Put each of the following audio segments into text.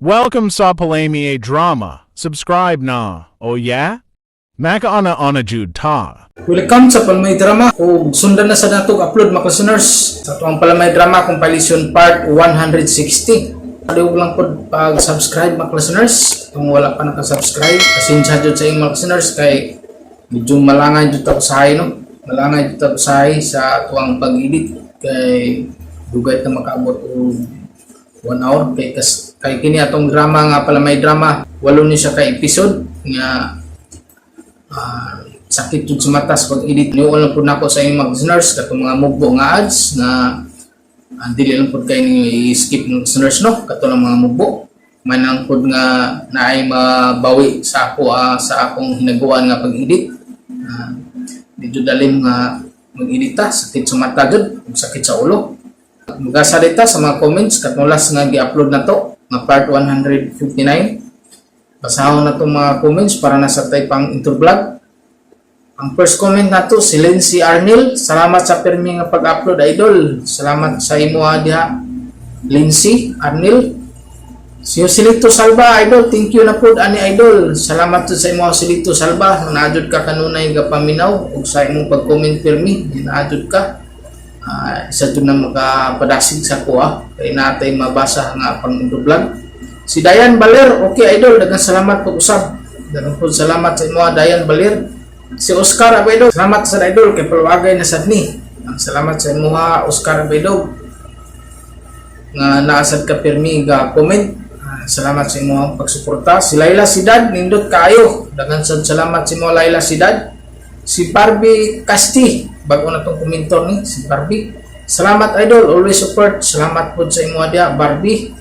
Welcome sa Palami A Drama. Subscribe na. Oh yeah? Maka-ana-ana jud ta. Welcome sa Palamay Drama. Kung sundan na sa natong upload mga listeners sa itong Palamay Drama compilation part 160. Pwede ko lang po pag-subscribe mga listeners. Kung wala pa nakasubscribe, pasensya dyan sa inyong mga listeners kay medyo malangay dyan ako sa no? Malangay dyan ako sa tuwang pag-edit kay dugay na makaabot o 1 hour kay kini atong drama nga Palamay Drama 8 ni siya ka episode nga sakit jud sa mata sa pag-edit. Niuol lang po nako sa inyong mga listeners katong mga mugbo nga ads na dili lang po kayo ninyo i-skip ng listeners no kato ng mga mugbo manang po nga naay mabawi sa ako sa akong hinaguan nga pag-edit. Dito dalim nga mag-edita sakit sa mata jud sakit sa ulo. Magasalita sa mga comments katong last nga gi-upload na to nga part 159. Basahon na itong mga comments para nasa tayo pang intro vlog. Ang first comment na to, si Lindsay Arnil. Salamat sa permi nga pag-upload, idol. Salamat sa imo diha, Lindsay Arnil. Si Joselito Salva, idol. Thank you na po, ani idol. Salamat sa imo, Joselito Salva. Naadjud ka kanunay nga paminaw. Ug sa imong pag-comment permi, naadjud ka. Isa dun na makapadasig sa kuha. Kaya natin mabasa nga pang intro vlog. Si Dayan Baler, okay idol, daghang salamat po usab. Daghang po salamat sa imo Dayan Baler. Si Oscar Abedo, salamat sa idol kay palwagay na sad ni. Salamat sa imo Oscar Abedo. Nga naasad ka permi ga comment. Salamat sa imo pagsuporta. Si Laila Sidad, nindot kaayo. Daghang salamat sa imo Laila Sidad. Si Barbie Casti, bago na tong komentor ni si Barbie. Salamat idol, always support. Salamat po sa imo dia Barbie.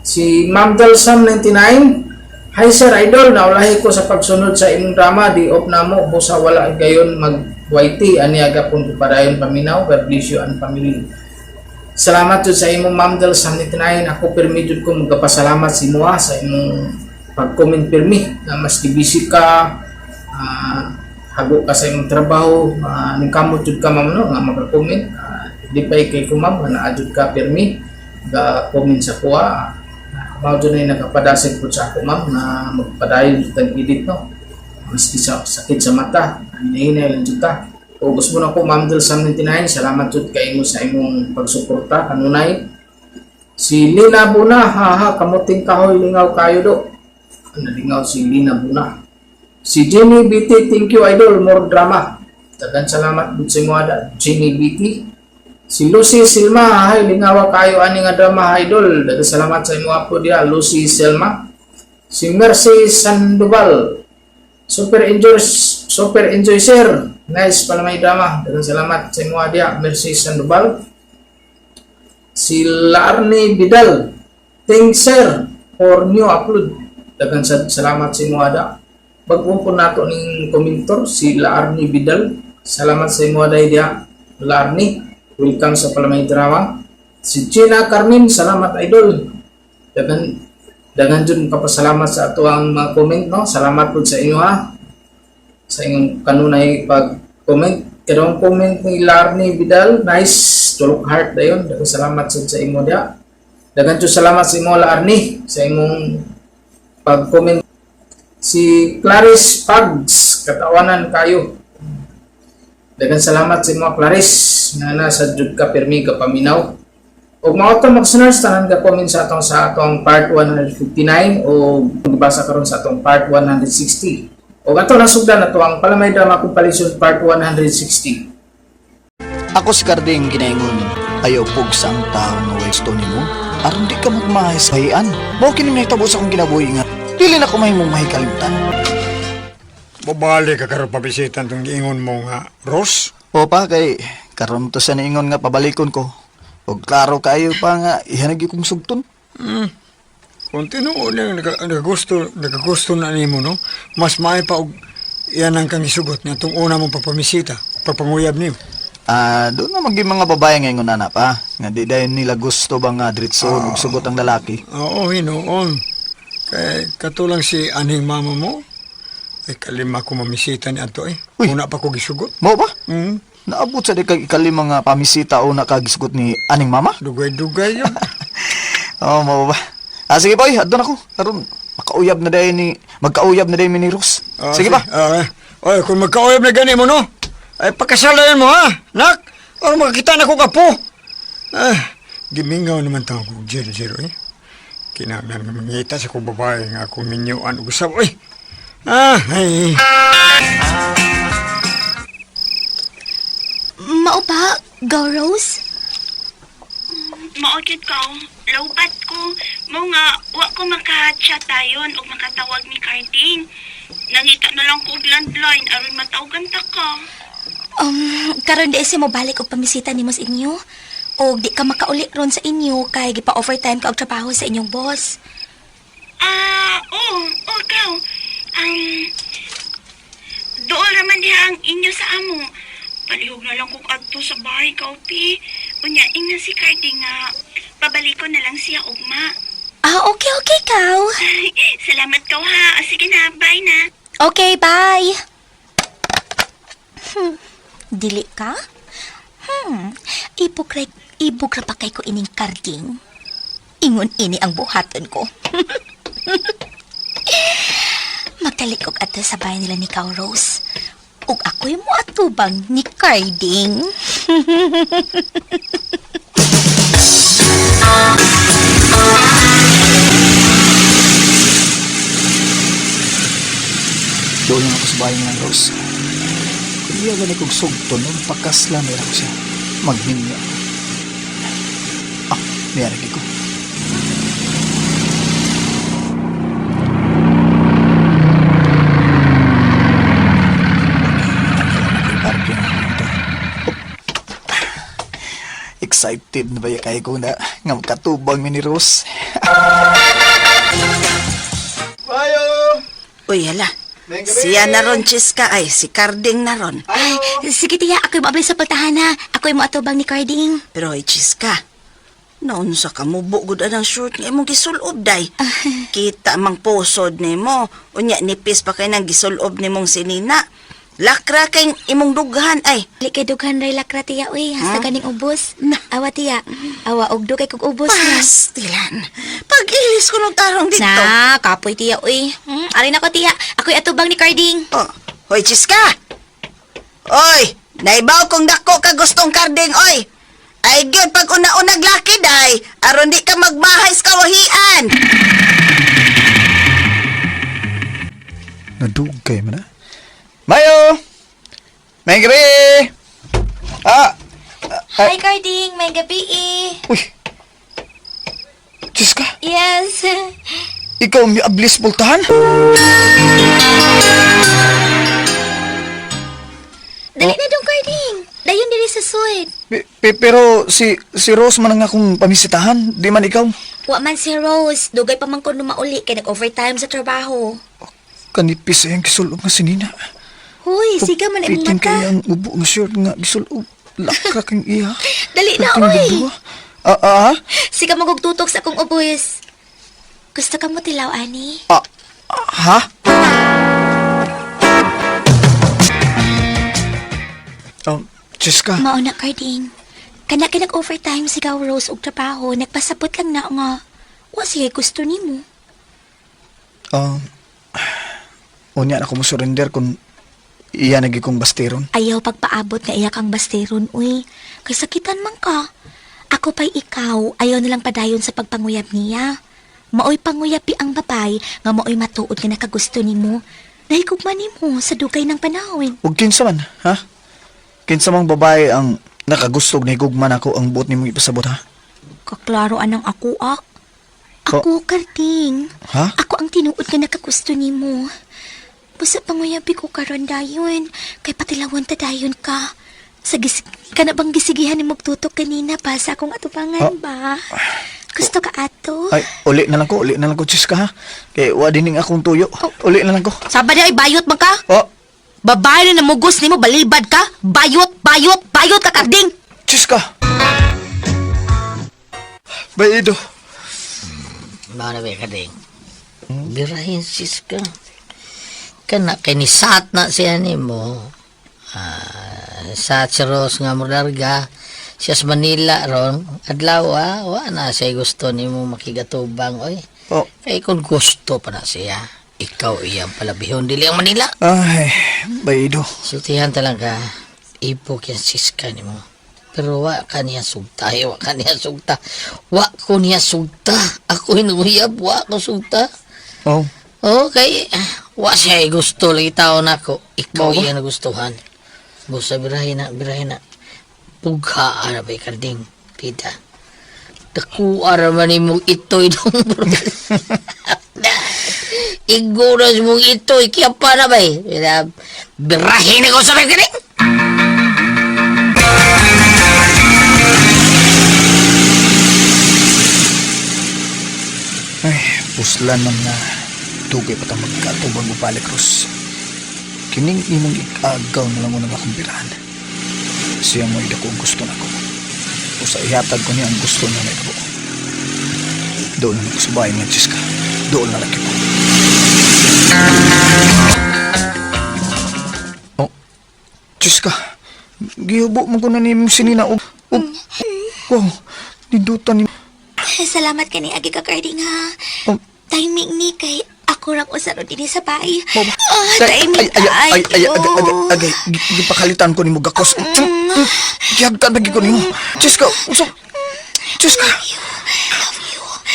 Si Ma'am Dalsam 99. Hi sir idol, naulahi ko sa pagsunod sa imong drama. Di off na mo, busa wala gayon mag-YT. Ani aga pong padayon paminaw. God bless you and family. Salamat jud sa imong Ma'am Dalsam 99. Ako permi jud ko magpasalamat sa imo sa imong pag-comment permi. Na mas busy ka, hago ka sa imong trabaho. Ningkamot jud ka ma'am no, nga mag-comment. Di pa kay ko ma'am, naadjud ka permi. Ga-comment sa kuha. Mao dyan ay nakapadasig po sa ako ma'am na magpadayon sa edit no. Maski sa sakit sa mata, hinahinay lang dyan ta. O gusto mo na po Ma'am Del Sam 99, salamat dyan kayo mo sa imong pagsuporta kanunay. Si Lina Buna, kamuting kahoy lingaw kayo do. Nalingaw si Lina Buna. Si Jenny BT, thank you idol, more drama. Dagan salamat dyan sa mga Jenny BT. Si Lucy Silma, hay lingawa kayo ani nga drama idol. Daghang salamat sa imo apo dia Lucy Silma. Si Mercy Sandoval. Super enjoy sir. Nice pala may drama. Daghang salamat sa imo dia Mercy Sandoval. Si Larny Vidal. Thanks sir for new upload. Daghang salamat sa imo dia. Bagong po nato ning komentor si Larny Vidal. Salamat sa imo dia Larny. Welcome sa Palamay Drama. Si Gina Carmen, salamat idol. Dagan dyan papasalamat sa ato ang mga comment no. Salamat po sa inyo sa inyong kanunay pag-comment. Kadang comment ni Larny Vidal, nice, tulok heart na yun. Dagan salamat sa inyo dia. Dagan dyan salamat sa inyo Larny sa inyong pag-comment. Si Clarice Pags, katawanan kayo. Dagan salamat sa mga Clarice na nasa jud ka permi ka paminaw. Og mao to mag-listeners tanan ka comment sa atong part 159 o magbasa karon sa atong part 160. Og ato nasugdan nato ang Palamay Drama compilation part 160. Ako si Carding ginaingon, ayaw pug sa ang tao nga gusto nimo. Aron di ka magmahis kahian. Mao kini nahitabo sa akong kinabuhi nga dili na ko mahimong mahikalimtan. Babali ka karon pabisitan tong giingon mo nga Rose. O pa kay karon to sa niingon nga pabalikon ko. Og klaro kayo pa nga ihanagi kong sugton. Kung tinuod na nagagusto na nimo no. Mas maay pa og iyan ang kang isugot nga tong una mong papamisita, papanguyab nimo. Doon na maging mga babae ngayon na pa. Nga di dahil nila gusto ba nga diretso og sugot ang lalaki. Oo, hinoon. Kay katulang si aning mama mo. Ay kalima ko mamisita ni ato Uy. Una pa ko gisugot. Mo ba? Naabot sa di kag ikalima nga pamisita o nakagisugot ni aning mama? Dugay-dugay yun. Oo, mo ba? Sige boy, adto na ko. Karon magkauyab na dahil ni Rose. Sige ba? Oy, kung magkauyab na gani mo, no? Ay, pagkasalayan mo, ha? Nak? O, makakita na ko kapo. Gimingaw naman tao ko, 0-0, eh. Kinahanglan nga mangita sa kong babae nga akong minyuan o gusap, oy. Ay. Mao ba, Go Rose? Maugid ko, lowbat ko. Mo nga, wa ko maka-chat tayon o makatawag ni Carding. Nangita na lang ko og landline aron matawagan ta ka. Karon di mo balik og pamisita nimo sa inyo. O di ka makauli ron sa inyo kay gipa-overtime ka og trabaho sa inyong boss. Ikaw. Doon naman diha ang inyo sa amo. Palihog na lang kung adto sa bahay ka, Pi. Unya, ingna si Carding nga, pabaliko na lang siya ugma. Okay, kaw. Salamat ka, ha. Sige na, bye na. Okay, bye. Dili ka? Ibukra pa kay ko ining Carding. Ingon ini ang buhaton ko. Magtalikog ato sa bahay nila ni Kaw Rose. Ug ako'y mo atubang ni Carding. Doon lang ako sa bahay ng Rose. Kung iya ganit kong sugto, nung pagkasla meron ko siya. Magminyo ako. Meron ko. Excited na ba yung kaya ko na nga makatubang ni Rose? Bayo! Uy, hala. Siya na ron, Chiska. Ay, si Carding na ron. Ay, sige tiya, ako'y mabalik sa pagtahana. Ako'y mo atubang ni Carding. Pero ay, Chiska, naon sa kamubo gud ang short nga imong gisulob, day. Kita mang posod nimo. Unya, nipis pa kay nang gisulob nimong sinina. Lakra kay imong dughan, ay. Dili kay dughan ray lakra tiya, uy. Hasta kaning ubos. Awa tiya. Awa, og dugay kog ubos na. Pastilan. Pag-ilis ko nung tarong dito. Na, kapoy tiya, uy. Aray na ko tiya. Ako'y atubang ni Carding. Oh, hoy, Chiska! Oy, naibaw kong dako ka gustong Carding, oy! Ay, gyud pag una-unag laki, day, aron di ka magbahay sa kawahian! Nadugay mo na. Mayo! May gabi! Hi, Carding. May gabi eh. Uy! Diyos ka! Yes. Ikaw ang ablis bultahan? Dali na dong, Carding. Dayon diri sa suwid. Pero si Rose man ang akong pamisitahan, di man ikaw. Wa man si Rose. Dugay pa man ko mauli kay nag-overtime sa trabaho. Kanipis ay ang gisulog nga sinina. Hoy, siga man imong Pitin mata. kayo ang ubo nga shirt nga gisulog. Lakra kang iya. Dali na, Pitin oy. dudua. Siga magugtutok sa akong ubos. Gusto ka mo tilaw, ani? Ha? Diyos ka. Mauna, Carding. Kana ka nag-overtime sigaw Rose og trabaho, nagpasabot lang na nga. Wa sige gusto nimo. Unya na ko mo surrender kung iya nagi kong bastiron. Ayaw pagpaabot nga iya kang basteron, uy. Kay sakitan man ka. Ako pa'y ikaw, ayaw nilang padayon sa pagpanguyab niya. Maoy panguyapi ang babay, nga maoy matuod nga nakagusto nimo. Nahigugman nimo sa dugay ng panahon. Huwag kinsa man, ha? Kinsa mang babae ang nakagustog na higugman ako ang buot ni mong ipasabot, ha? Kaklaro anang ako, Ako, Carding. Ha? Ako ang tinuod nga nakagusto nimo. Busa panguyabi ko karon dayon, kay patilawan ta dayon ka. Kana bang gisigihan ni magtutok kanina pa sa akong atubangan ba? Gusto ka ato? Ay, uli na lang ko, Diyos ka, ha? Kaya wadining akong tuyo. Uli na lang ko. Sabad ay bayot man ka? Babae na namugos nimo balibad ka? Bayot ka, Carding! Diyos ka! Bayido. Mana ba Carding? Birahin sis ka. Kana kay ni sat na siya ni mo. Sa Rose nga murarga siya sa Manila ron. Adlaw wa na siya gusto nimo makigatubang oy. Oh. Kay kung gusto pa na siya, ikaw iyang palabihon dili ang Manila. Ay, baydo. Sutihan talaga, ipok yan siska ni mo. Pero wa ka niya sugta, wa ka niya sugta. Wa ko niya sugta. Ako hinuyab, wa ko sugta. Oh. Okay, wa siya gusto lagi tao na ko. Ikaw Bawa? iya nagustuhan. Busa birahin na. Pugha ara bay karding, pida. Daku ara man imong itoy dong. Iguras mong itoy, kaya pa na bay. Birahin ako sa bay karding. Ay, puslan man na dugay pa tang magkatubang mo balik, Ros. Kining imong ikagaw na lang mo ng akong birahan. Siya mo idakong gusto na ko. O sa ihatag ko niya ang gusto na na ito. Doon na nagsubayin nga, Chiska. Doon na laki ko. Oh, Chiska. Gihubo mo ko na ni mong sinina. Oh, nidutan ni... Salamat ka ni Agi ka, Carding, ha? Oh. Timing ni kay ako rang usaro din sa bahay. Mama. Timing kayo. Agay, gipakalitan ko ni mo gakos. Gihagtan lagi ko ni mo. Chiska, usap. Chiska.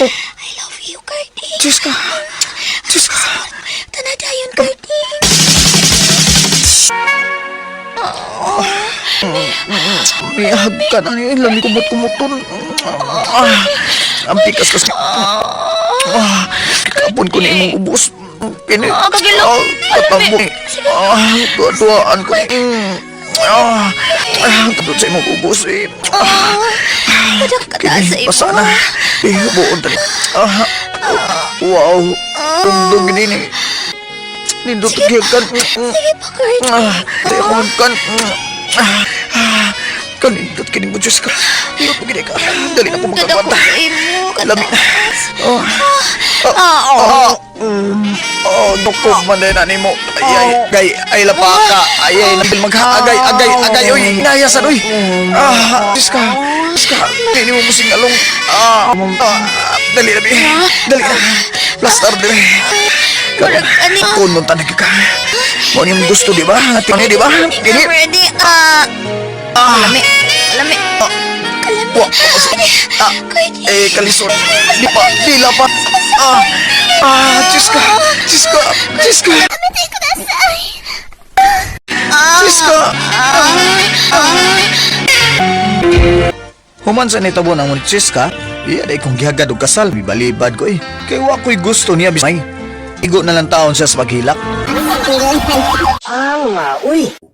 I love you, Carding. Chiska. Tanadayon, Carding. May hagkan na niya. Lami kumot-kumuton. Ang pikas-kas. Kapon ko ni imong ubos. Kini. Katabo. Dua-duaan ko. Kapon sa imong ubos eh. Kadang-kada sa imo. Basa na. Buon tali. Wow. Tungdong gini ni. Nindot giyakan. Sige pa, Carding. Tayakan. Kanindot kini mo, Diyos ka. Hirap mo gini ka. Dali na po magkabata. Kadang sa imo. Lami. Dukog man din ani mo. Ay, lapa ka. Ay, nabil agay. Uy, inayasan, uy. Diyos ka. Hindi mo musing along. Dali na. Plaster, dali. Kunong tanag ka. Mo yung gusto, di ba? Tingnan, di ba? Kini. Ready? Lami. Kalisod. Dila pa. Chiska. Human sa nitabo ng mga Chiska, iya day kong gihagad o kasal, bibalibad ko eh. Kaya wa ko'y gusto niya bisay. Igo na lang taon siya sa paghilak.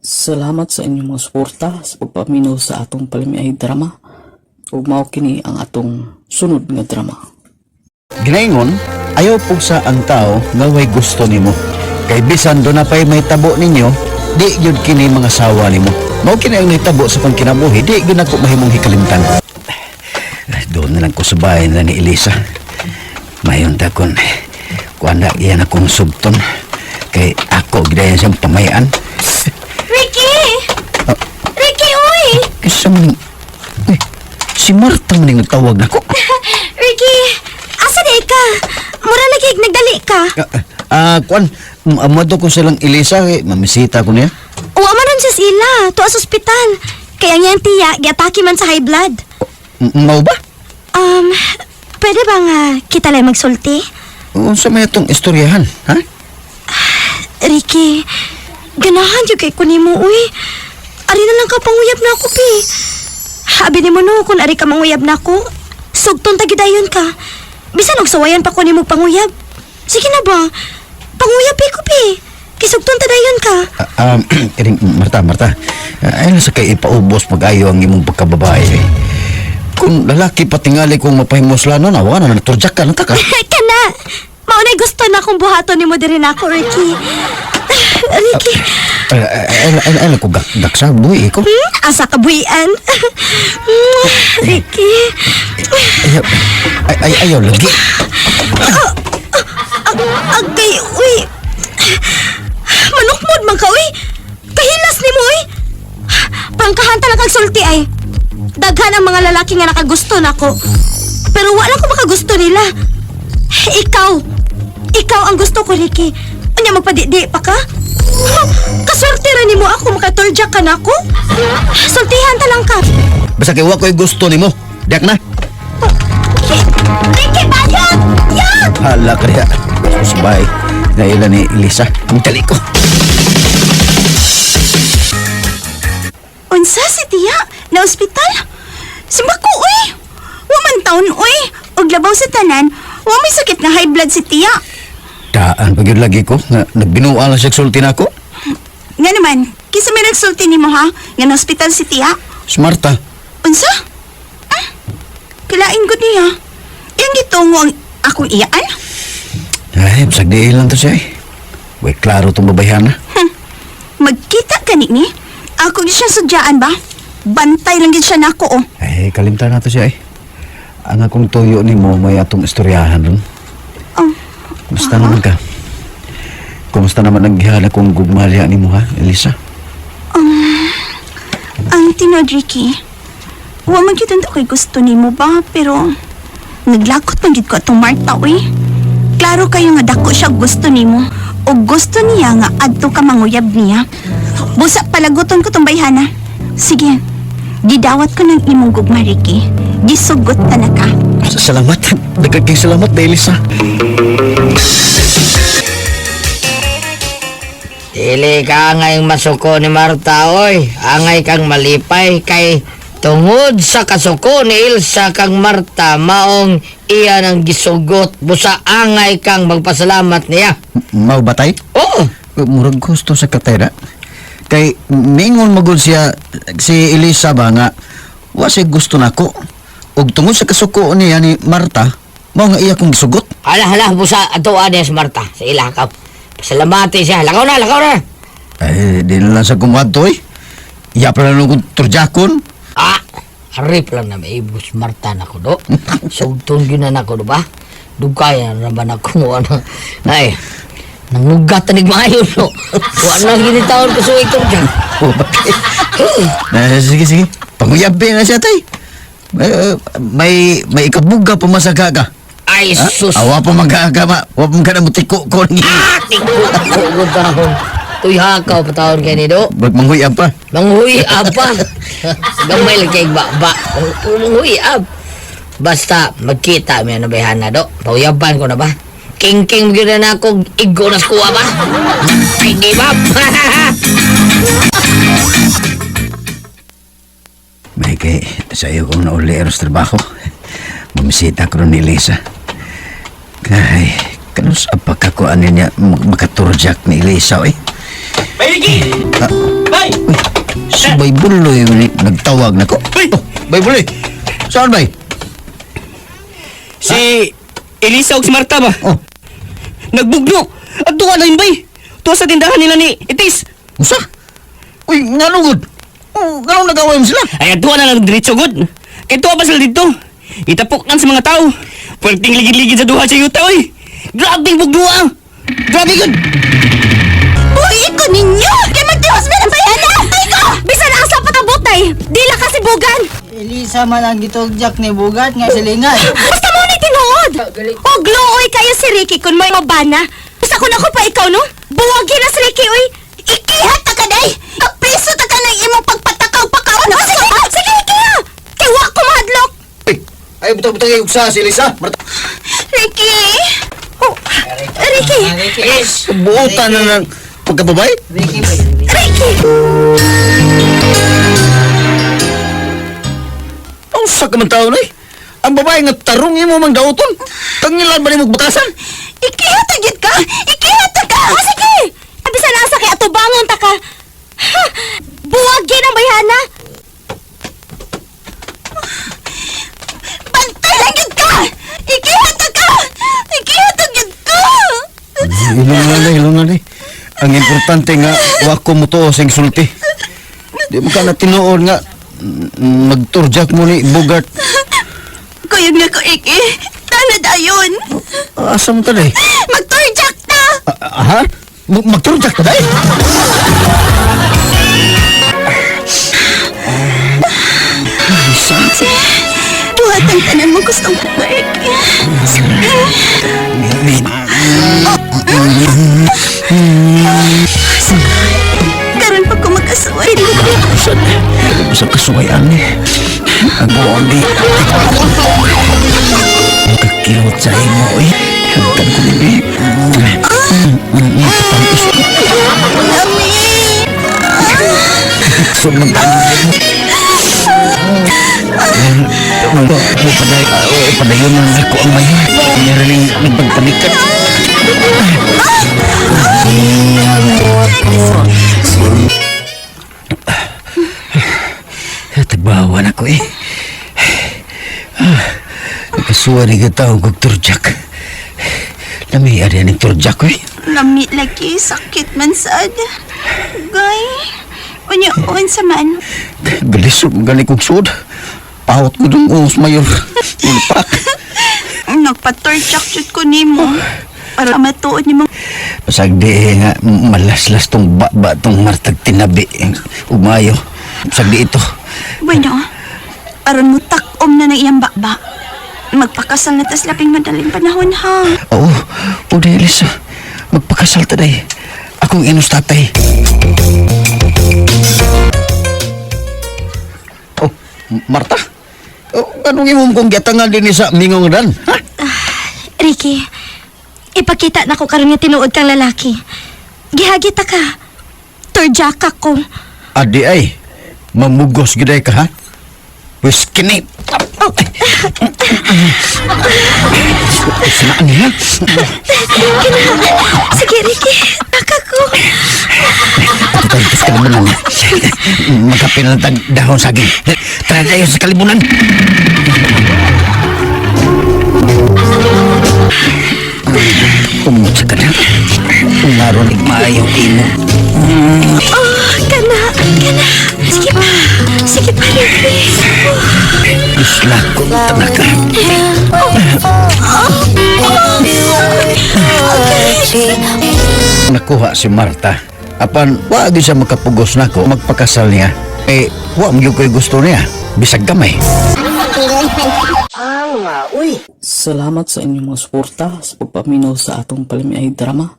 Salamat sa inyong mga suporta sa pagpaminaw sa atong palimiay drama. Ug mao kini ang atong sunod nga drama. Ginaingon, ayaw po sa ang tao nga way gusto nimo. Kay bisan do na pay may tabo ninyo, di gyud kini mga sawa nimo. Mao kini ang nahitabo sa pangkinabuhi, di gyud nako mahimong hikalimtan. Doon na lang ko sa bahay na ni Elisa. Mayon ta kon kuanda iyan akong subton. Kay ako gidayan siyang pamayan. Ricky! Ricky, uy! Isa man, si Marta man yung nagtawag na ko. Ricky, asa di ka? Mura lagi nagdali ka. Kuan, amado ko silang Elisa, mamisita ko niya. Uwa man ron sa sila, tuwa sa ospital. Kaya niya ang tiya, giatake man sa high blood. Mau ba? Pwede ba nga kita lang magsulti? Unsa may itong istoryahan, ha? Ricky, ganahan yung kay kunimo, uy. Ari na lang ka panguyab na ako, pi. Habi ni mo no, kung ari ka manguyab na ako, sugton tagidayon ka. Bisan og sawayan pa ko ni mo panguyab. Sige na ba? Panguyab pi ko, pi. Kisugton tadayon ka. Kiring, Marta. Ay sa kay ipaubos mag-ayo ang imong pagkababae. Kung lalaki patingali kong mapahimosla nun, awa na naturjak ka, nata ka. Kana! Maunay gusto na akong buhaton ni mo din ako, Ricky. Ricky. Ay ko gaksa, buhi ko. Asa ka buhian? Ricky. Ayaw lagi. Agay, uy. Manukmod man ka, uy. Kahilas ni mo, uy. Pangkahan talagang sulti ay. Daghan ang mga lalaki nga nakagusto nako. Pero wala ko makagusto nila. Ikaw ang gusto ko, Ricky. Anya magpadidi pa ka? Kaswerte ra nimo ako makaturja ka nako. Sultihan ta lang ka. Basta kay wa ko'y gusto nimo. Diyak na. Ricky, bayad! Yan! Hala ka diya. Susbay. Ngayon ni Elisa. Ang tali ko. Unsa si tiya na ospital? Si Mako, uy. Waman taon, uy. Og labaw sa tanan, wa may sakit na high blood si tiya. Daan pag yun lagi ko. Nagbinuwa lang siya sulti na ako. Nga naman, kisa may nagsulti nimo ha, nga na ospital si tiya. Smarta. Unsa? Kilain ko niya. Yang gitungo ang akong iyaan? Ay, basag di lang to siya eh. Way, klaro itong babayan na. Magkita ka ni. Ako di siya sudyaan ba? Bantay lang gid siya nako, oh. Ay, kalimtan na to siya eh. Ang akong tuyo ni mo, may atong istoryahan ron. Oh. Kumusta naman ka? Kumusta naman ang gihala kong gugmalya ni mo ha, Elisa? Ang tinod, Ricky. Wa man gyud ko'y gusto nimo ba, pero naglakot man gyud ko atong Marta, uy. Klaro kayo nga dako siya gusto nimo o gusto niya nga adto ka manguyab niya. Busa palaguton ko tong bayhana. Sige, gidawat ko ng imong gugma, Ricky. Gisugot ta na ka. Salamat. Nagkaging salamat, Elisa. Dili ka ngayong masuko ni Marta, oy. Angay kang malipay kay tungod sa kasuko ni Elsa kang Marta, maong iya nang gisugot. Busa angay kang magpasalamat niya. Mau batay? Oo. Murag gusto sa katera. Kay mingon magul siya si Elisa ba nga wa siya gusto nako. Ug tungod sa kasuko niya ni Marta, mao nga iya kong gisugot. Hala, busa atuan niya si Marta. Sa ilang ka. Pasalamati siya. Lakaw na. Ay, di na lang sa kumadto eh. Iya pa lang kong turjakon. Harip lang na may ibus Marta na ko do. Sugtong yun na ko do ba? Dugkaya na naman ako ano. Ay, nangugat na nigmayo no. Wala na ginitawon ko sa ikong dyan. Oh, bakit? Sige. Panguyabi na siya tay. May ikabuga pumasaga ka. Ay, sus. Awa pa mag-aaga ma. Wa pa ka na mutiko ko ni. Tiko ko tahon. Tuy hakaw patawon kayo ni do. Manghuyab pa. Manghuyab pa. Gamay lang kay ba. Manghuyab. Basta magkita may nabayhan na do. Pauyaban ko na ba? King mo na ako. Igo na skuwa ba? Ay, di ba? May kay sa'yo kong nauli eros trabaho. Mamisita ko ni Elisa. Kay, kanus apakakuan niya makaturjak ni Elisa eh. Bay, Ricky! Bay! Si Bay Buloy nagtawag na ko. Oh, Bay Buloy! Saan Bay? Si Elisa o si Marta ba? Oh. Nagbugno! At tuwa na yun, Bay! Tuwa sa tindahan nila ni Itis! Usa? Uy, nganugod? Oh, ganun nagawin sila? Ay, at tuwa na lang diretso, good! Kaya tuwa pa sila dito! Itapok sa mga tao! Pwedeng ligid-ligid sa duha sa yuta, oy! Grabing bugnuwa! Grabe, good! Uy, iko ninyo! Kaya magtiwas mo ng bayana! Ay ko! Bisan asa patabutay! Dila kasi bugan! Elisa man ang gitugjak ni Bugat nga silingan. Basta mo ni tinuod! O glooy kayo si Ricky kung may mabana. Basta kung ako pa ikaw, no? Buwagin na si Ricky, uy! Ikihat ta ka, day! Kapriso ta ka ng imong pagpatakaw-pakaw! Ano? Sige, ikiha! Kaya wa ko mahadlok! Ay, butang-butang yung sa si Elisa. Ricky! Oh, Ricky! Buutan na ng pagkababay? Ricky, Ricky! Ang sak naman tao na eh. Ang babae nga tarong mo mang dauton. Tangilan ba ni magbutasan? Ikihatagit ka! Ikihatag ka! Oh, sige! Abisa na sa kaya tubangon ta ka! Ha! Buwagin ang bayana! Bantay lang yun ka! Ikihatag ka! Ikihatag yun ka! Ilong na eh. Ang importante nga, wako mo to sing sulti. Di mo ka na tinuod nga, nagturjak mo ni Bugart. Kuyog na ko, Iki. Tanad ayon. Asam ka na eh. Magturjak na! Ha? Magturjak ka na eh? Buhat ang tanan mo gustong work. Karon pa ko magkasuway. Sa kasuwayan ni. Ang buwan di. Kakilot sa imo eh. Hagdan ko ni. Padayon ang ako ang mayo. Naraling nagpagpanikan. Tagbawan ako eh. Nakasuwa ni gataw kong turjak. Lami ada ni turjak ko eh. Lami lagi sakit man sad. Gay. Unya sa man. Bilisog galing kong sud. Pahot ko dong os mayor. Ulpak. Nagpa-torjak jud ko nimo. Para matuod nimo. Pasag di nga malaslas tong baba tong martag tinabi. Umayo. Pasag di ito. Bueno, aron mo takom na ng iyang baba. Magpakasal na tas labing madaling panahon ha. Oo. O di Elisa. Magpakasal taday. Akong inos tatay. Oh, Marta? Oh, anong imong kong giatangan din sa mingong dan? Ha? Ricky, ipakita na ko karon nga tinuod kang lalaki. Gihagita ka. Turjaka ko. Adi ay, mamugos giday ka ha? Wis kini. Sinaan niya. Sige, Ricky. Taka ko. Ito tayo sa kalimunan niya. Magkapin na ng dahon saging. Tara tayo sa kalimunan. Umutsa ka na. Naronig maayong imo. Kana. Sige pa. Sige pa, Ricky. Isla ko tanaka. Nakuha si Marta. Apan, wag siya makapugos nako magpakasal niya. Wag mo ko'y gusto niya. Bisag gamay. Salamat sa inyong mga suporta sa pagpaminaw sa atong palimiay drama.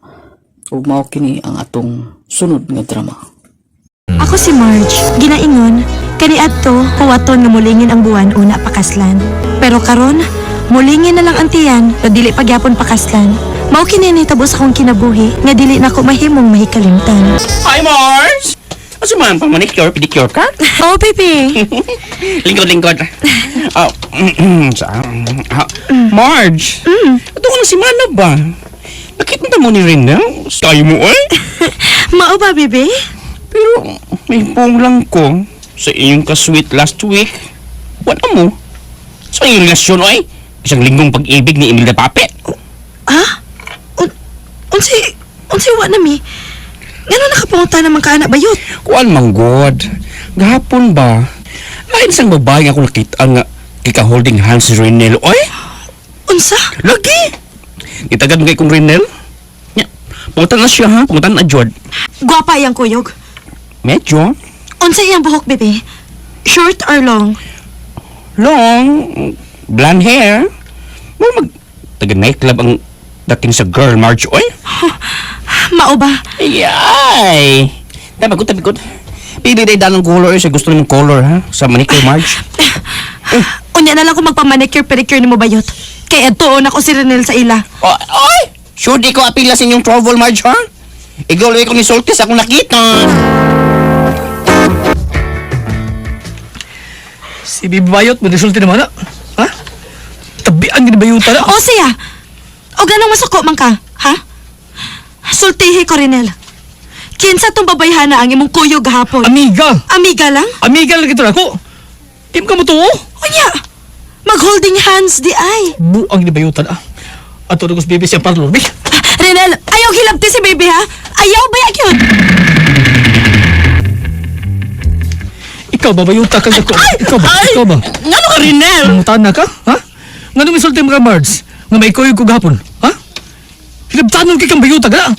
Ug mao kini ang atong sunod nga drama. Ako si Marge. Ginaingon, kaniadto huwaton nga mulingin ang buwan una pakaslan. Pero karon, mulingin na lang ang tiyan, no dili pagyapon pakaslan. Mao kini nahitabo sa akong kinabuhi nga dili nako mahimong mahikalimtan. Hi, Mars! Asa man, pamanicure, pedicure ka? Oh, baby. Lingkod. Marge! Ito ko na si Mana ba? Nakita mo ni Rina? Sayo mo eh? Mao ba, baby? Pero may pong lang ko sa iyong kasweet last week. Wala mo. Sa iyong relasyon oy? Isang linggong pag-ibig ni Emil na Papet. Ha? Unsi wa na mi. Ngano nakapunta naman ka anak bayot? Kuan mang god. Gahapon ba? Lain sang babae nga ako nakita nga kika-holding hands si Renel. Oy? Unsa? Lagi! Itagad mo kay kong Renel? Nya, pungutan na siya ha. Pungutan na Jod. Gwapa iyang kuyog. Medyo. Unsa iyang buhok, baby? Short or long? Long. Blonde hair. Mo taga-nightclub ang dating sa girl, Marge. Oy? Mao ba? Yay! Tabagod. Pili day danong color sa gusto nimong color, ha? Sa manicure, Marge. Unya na lang kung magpamanicure pedicure nimo bayot. Kaya tuon ako si Renel sa ila. Oy! Sure di ko apila sa inyong travel, Marge, ha? Igoloy ko ni Soltis akong nakita. Si Bibi Bayot, madisulti naman na. Ha? Tabian din bayuta na. O siya! O ganang masuko man ka, ha? Sultihi ko, Renel. Kinsa tong babayhana ang imong kuyog gahapon? Amiga! Amiga lang? Amiga lang kita ako. Im ka mo to, oh? Unya! Mag-holding hands di ay. Buang ni bayuta na. Ato na ko si Bibi siya parlor, Bi. Renel, ayaw hilabti si baby, ha? Ayaw ba yun? Ikaw ba bayuta ka sa ko? Ikaw ba? Ngano ka, Renel? Nangutan na ka, ha? Nga nung isulti mo ka, Mards? Nga may kuyog ko gahapon, ha? Hilabtanon ka kang bayuta ka na.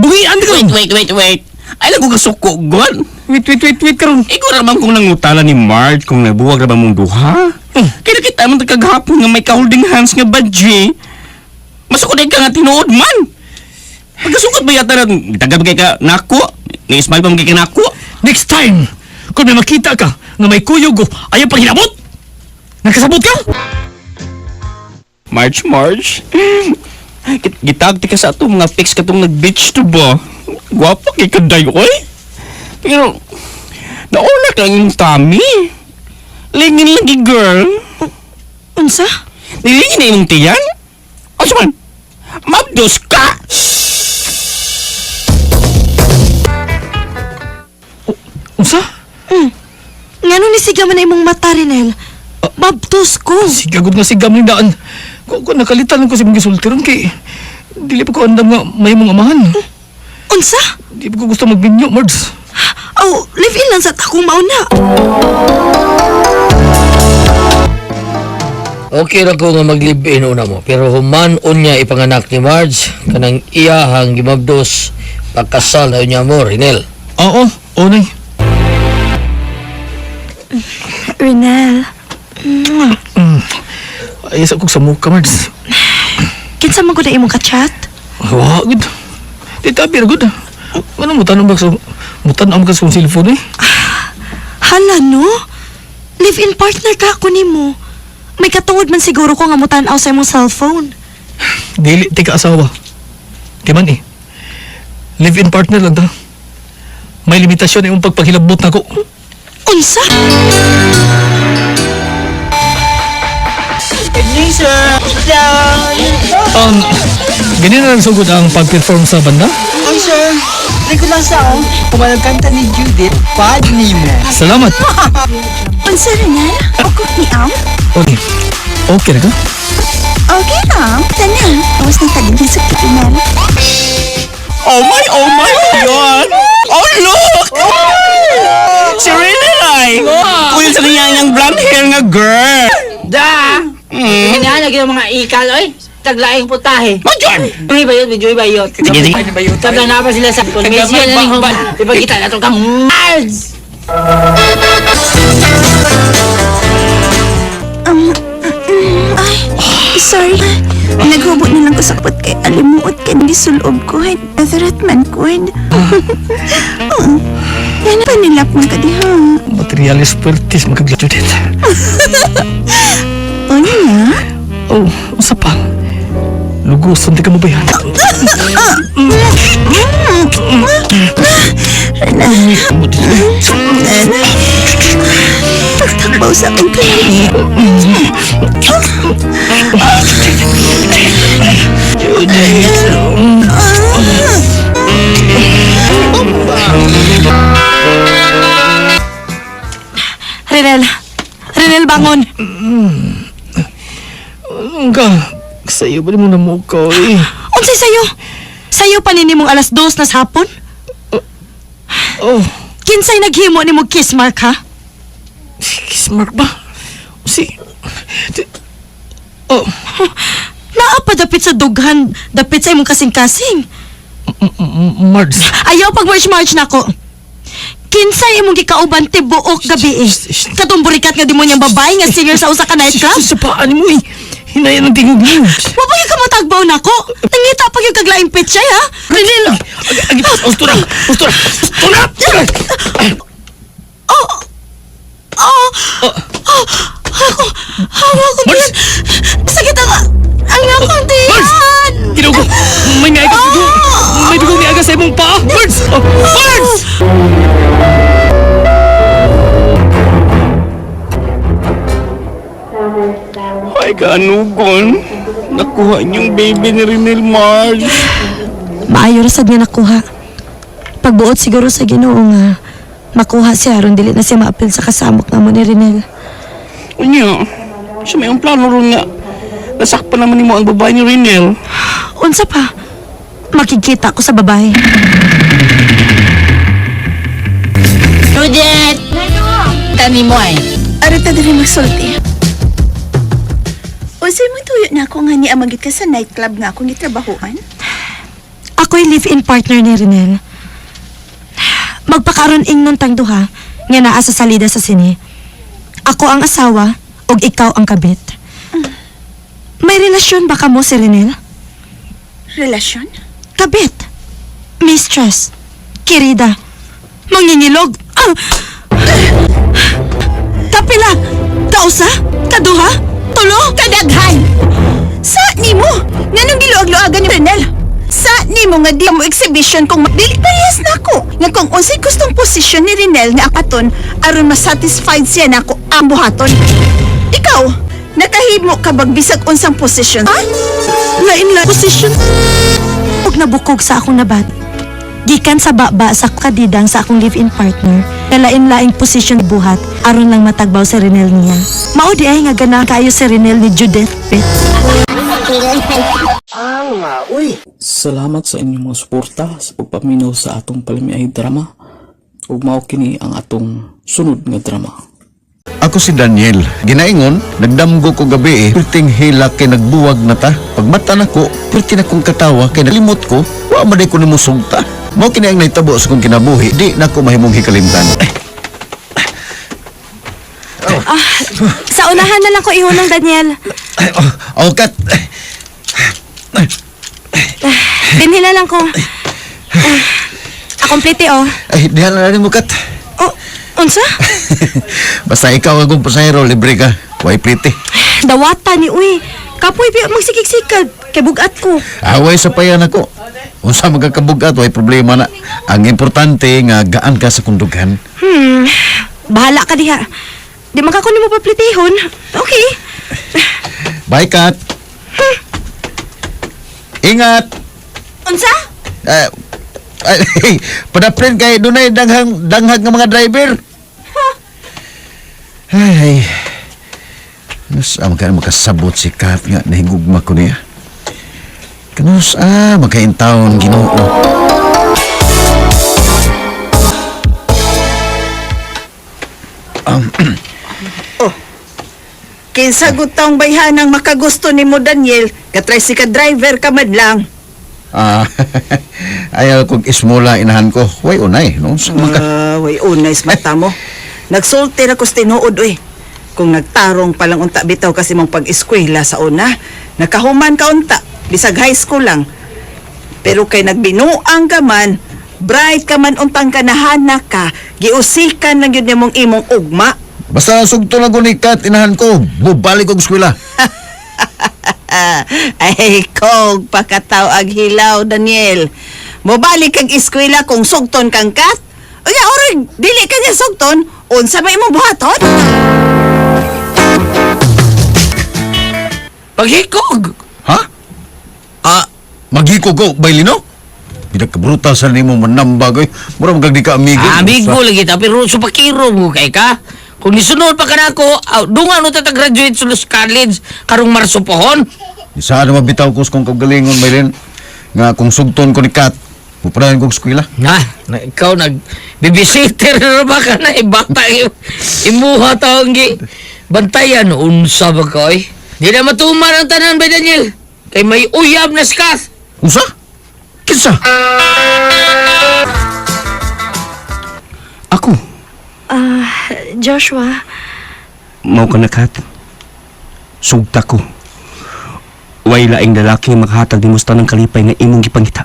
Bungian ka. Wait. Ay, lago kasuko, God. Wait, karon. Ikaw naman kung nangutala ni Marge kung nabuwag naman mong duha. Kaya nakita mo kagahapon nga may ka-holding hands nga badge. Masukod ka nga tinuod man. Pagkasukot ba yata na tagab kay ka nako? Ni-smile pa mo kay ka nako? Next time, kung may makita ka nga may kuyog o ayaw pang hinabot, nagkasabot ka? Marge. Gitagti ka sa ato mga pics katong nag-beach to ba? Gwapa kay kaday ko eh. Pero, naulak lang yung tummy. Lingin lagi, girl. Unsa? Nilingin na yung tiyan? O saman, mabdos ka! Unsa? Ngano ni siga man na imong mata, Renel? Mabtos ko. Sigagod nga sigam ni daan. Kung nakalitan ko si mga sultiron kay dili pa ko andam nga may mong amahan. Unsa? Di pa ko gusto magbinyo, Mards. Oh, live-in lang sa takong mauna. Okay ra ko nga mag-live-in una mo, pero human unya ipanganak ni Marge kanang iyahang gimabdos pagkasal na unya mo, Rinel. Oo, nay. Renel. Ayos ako sa muka, Mards. Kinsa man ko na imong ka-chat? Wah, good. Di tabi ra good. Ano mo tanong ba sa mutan ka sa cellphone eh? Hala, no? Live-in partner ka ako nimo. May katungod man siguro ko nga mutan-aw sa imong cellphone. Dili, ti ka asawa. Di man eh. Live-in partner lang ta. May limitasyon yung pagpaghilabot na ko. Unsa? Evening, sir. Ganyan na lang sugod ang pag-perform sa banda? Ay, sir. Hindi ko lang sa ako. Kumalang kanta ni Judith, pad ni mo. Salamat. Unsa, Renel? Ukot ni Am? Okay. Okay na ka? Okay lang. Tanan. Awas na tagigil sa Renel. Oh my, yun! Oh, look! Si Renel! Kuya sa kanyang blonde hair nga girl! Da! Hinahanag yung mga ikal, oy. Taglaing putahe. Madyan! Joy bayot. Sige. Tabla na pa sila sa konbensya na ng ipagkita na ito kang Mards! Sorry. Naghubot na lang ko sa kapot kay alimuot kay hindi sulob ko. Atharat-man ko. Yan pa nilap mo ka diha. Materialis puertis magkaglatudit. O niya? Oh, usa pa. Lugusan di ka mabayan. Pagtakbaw sa akong kani. Renel, bangon. Ka, sayo ba mo na mukha eh? Unsay sayo? Sayo pa nini mong alas 2 na sa hapon? Oh, Kinsay naghimo ni mo kiss mark ha? smart ba? Oh, Naa pa dapit sa dughan, dapit sa imong kasing-kasing. Mards. Ayaw pag march na ko. Kinsay imong gikauban tibuok gabi eh. Katong burikat nga di mo niyang babae nga singer sa usa ka nightclub. Sa paan mo eh. Hinayan ang tingog mo. Wapag ka matagbaw na ko. Nangita pag yung kaglaing pitsay ha. Renil. Ustura. Hawa ko diyan. Sakit ang akong diyan. Ginaw ko. May niaga sa dugo. May dugo niaga sa imong paa. Mards! Mards! Ay, kanugon. Nakuha niyong baby ni Renel Marge. Maayo ra sad nga nakuha. Pagbuot siguro sa Ginoo nga makuha siya aron dili na siya maapil sa kasamok namo ni Renel. Unya, siya may ang plano ron nga. Nasakpan naman ni mo ang babae ni Renel. Unsa pa? Makikita ko sa babae. Judith! Tani mo ay. Arita diri magsulti. Usay mo tuyo na ako nga ni amagit ka sa nightclub nga akong gitrabahoan. Ako'y live-in partner ni Renel. magpakaroon ingnon tang duha nga naa sa salida sa sine. Ako ang asawa ug ikaw ang kabit. May relasyon ba kamo si Renel? Relasyon? Kabit. Mistress. Kirida. Mangingilog. Kapila. Kausa. Kaduha. Tulo. Kadaghan! Sa ni mo? Nganong giluag-luagan ni Renel? Sa ni mo nga di mo exhibition kung dili parehas na ako. Nga kung unsay gustong posisyon ni Renel nga aton aron masatisfied siya nako ang buhaton. Ikaw, nakahimo ka bang bisag unsang posisyon? Ha? Lain-lain posisyon. Huwag nabukog sa akong nabat. Gikan sa baba sa kadidang sa akong live-in partner na lain-laing posisyon buhat aron lang matagbaw si Renel niya. Mao di ay nga gana kayo si Renel ni Judith Pitt. Salamat sa inyong mga suporta sa pagpaminaw sa atong palimiay drama. Ug mao kini ang atong sunod nga drama. Ako si Daniel. Ginaingon, nagdamgo ko gabi perting hila kay nagbuwag na ta. Pagmata na ko, perti na kong katawa kay nalimot ko, wa maday ko nimusugta. Mao kini ang naitabo sa kong kinabuhi, di na ko mahimong hikalimtan. Sa unahan na lang ko ihunong, Daniel. Kat. Binhila lang ko. Akomplete, oh. Ay, dihan na rin mo, Kat. Oh, unsa? Basta ikaw akong pasahero, libre ka. Way pretty. Dawata ni uy. Kapoy biya magsikik-sikad. Kay bugat ko. Away sa payan ako. Unsa magkakabugat, way problema na. Ang importante nga gaan ka sa kundugan. Bahala ka diha. Di man ka kunin mo paplitihon. Okay. Bye, Kat. Ingat. Unsa? Padaprin kay dunay danghag nga mga driver. Ay. Kanus makasabot si Kat nga nahigugma ko niya. Kanus magkaintawon Ginoo. Kinsa gutong bayhanang makagusto ni mo Daniel, katry si ka driver ka madlang. Ayaw kong ismula inahan ko. Way unay, no? Way unay sa mata mo. Nagsulti na ko sa tinuod, uy. Kung nagtarong palang unta bitaw kasi mong pag-eskwela sa una, nakahuman ka unta, bisag high school lang. Pero kay nagbinuang ka man, bright ka man untang kanahana ka, giusikan lang yun mong imong ugma. Basta sugto lang ko ni Kat, inahan ko. Bubalik kong eskwela. Ay, kog pakataw ag hilaw, Daniel. Mobalik kag eskwela kung sugton kang Kat? Unya, orig, dili ka niya sugton, unsa ba imong buhaton? Paghikog! Ha? Maghikog ko, Bailino? Pinagkabrutal sa nimo manambag, eh. Mura magagdi ka amigo. Amigo lagi ta, pero supakiro mo kay ka. Kung nisunod pa ka na ako, dunga no tata-graduate sa Los College, karong Marso pohon. Isa na mabitaw ko kung kagalingon, Bailin. Nga kung sugton ko ni Kat, puparayan kong eskwela. Ikaw nag-babysitter na ba ka na, bata imuha taong bantayan, unsa ba ka, eh? Di na matumar ang tanan ba, Daniel? Kay may uyab na skas. Unsa? Kinsa? Ako. Joshua. Mau ka na, Kat. Sugta ko. Way laing lalaki maghatag ni musta ng kalipay nga imong gipangita.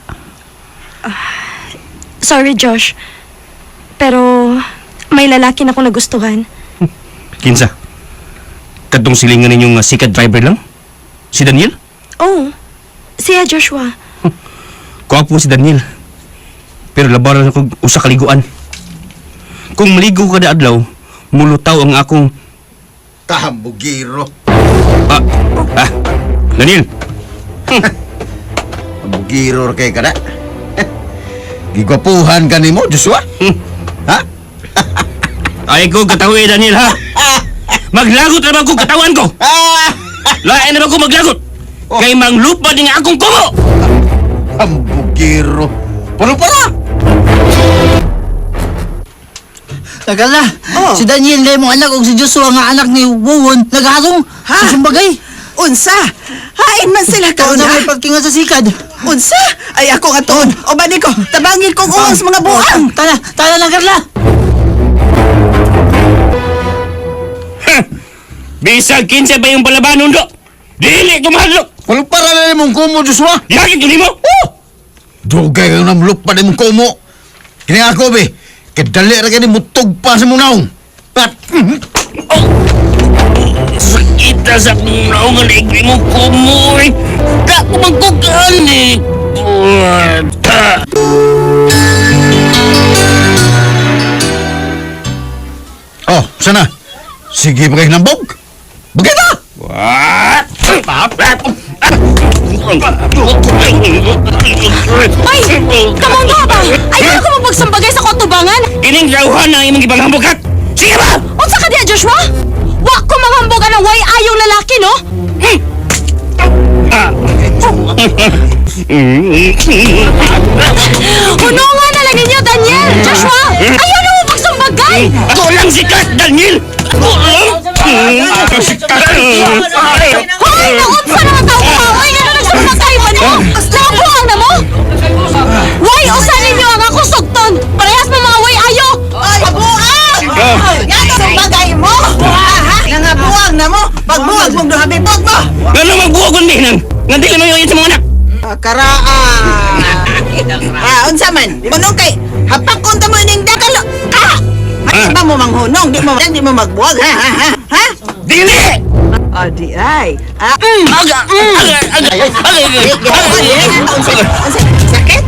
Sorry, Josh. Pero may lalaki na akong nagustuhan. Kinsa? Kadtong silingan ninyong sikat driver lang? Si Daniel? Oh, siya Joshua. Kuwapo si Daniel. Pero labaran ako usa ka liguan. Kung maligo ka na adlaw, mulutaw ang akong Tambugiro. Daniel. Tambugiro kay kada. Gigwapuhan ka nimo, Joshua? Ha? Ay ko katawi, Daniel, ha? Maglagot naman ko katawan ko. Lain naman ko maglagot. Kay manglupa din nga akong kumo. Tambugiro. Para! Tagal na. Si Daniel na mong anak o si Joshua nga anak ni Wowon nagharong sa sumbagay. Unsa? Hain man sila ka Ikaw na una. may pagkinga sa sikad. Unsa? Ay ako nga tuon. O ba ko, tabangin kong uwang sa mga buang. Tala lang, Carla. Bisag kinsa ba yung palabanon do? Dili ko mahadlok. Walang para na mong kumo, Joshua. Yakit ko nimo. Dugay kang namlok pa din mong kumo. Kini ako, be. Kadali ra kani mutog pa sa mong naong. At, Sakita sa kunaw nga naigri mo kumoy. Da ko magkugani. oh, sana. Sige ba kayo nambog? Bagay What? Ay! Kamong nga ba? Ayaw ko magpagsambagay sa kotubangan! Kining rauhan na imong ipanghambukat. Sige ba? Unsa ka diya, Joshua? Wa ko manghambugan ng way ayong lalaki, no? Hunungan na lang ninyo, Daniel! Joshua! Ayaw na mo magsumbagay! Ako lang si Kat, Daniel! Hoy! Naunsa na ang tao ka! Hoy! Nga na nagsumbagay mo niyo! Nabuang na mo! Way! Usa ninyo ang ako sugton! Parehas mo mga way ayo! Ay, buang! Yan ang bagay mo! Nangabuang na mo! Pagbuang mong duhabibog mo! Ano magbuogon din nang? Nga dili mo yung sa mga anak! Unsa man? Munong kay, hapakon ta mo ning dakalo! Ay, ba mo manghunong? Di mo magbuwag, ha? Dili! Di ay. Sakit?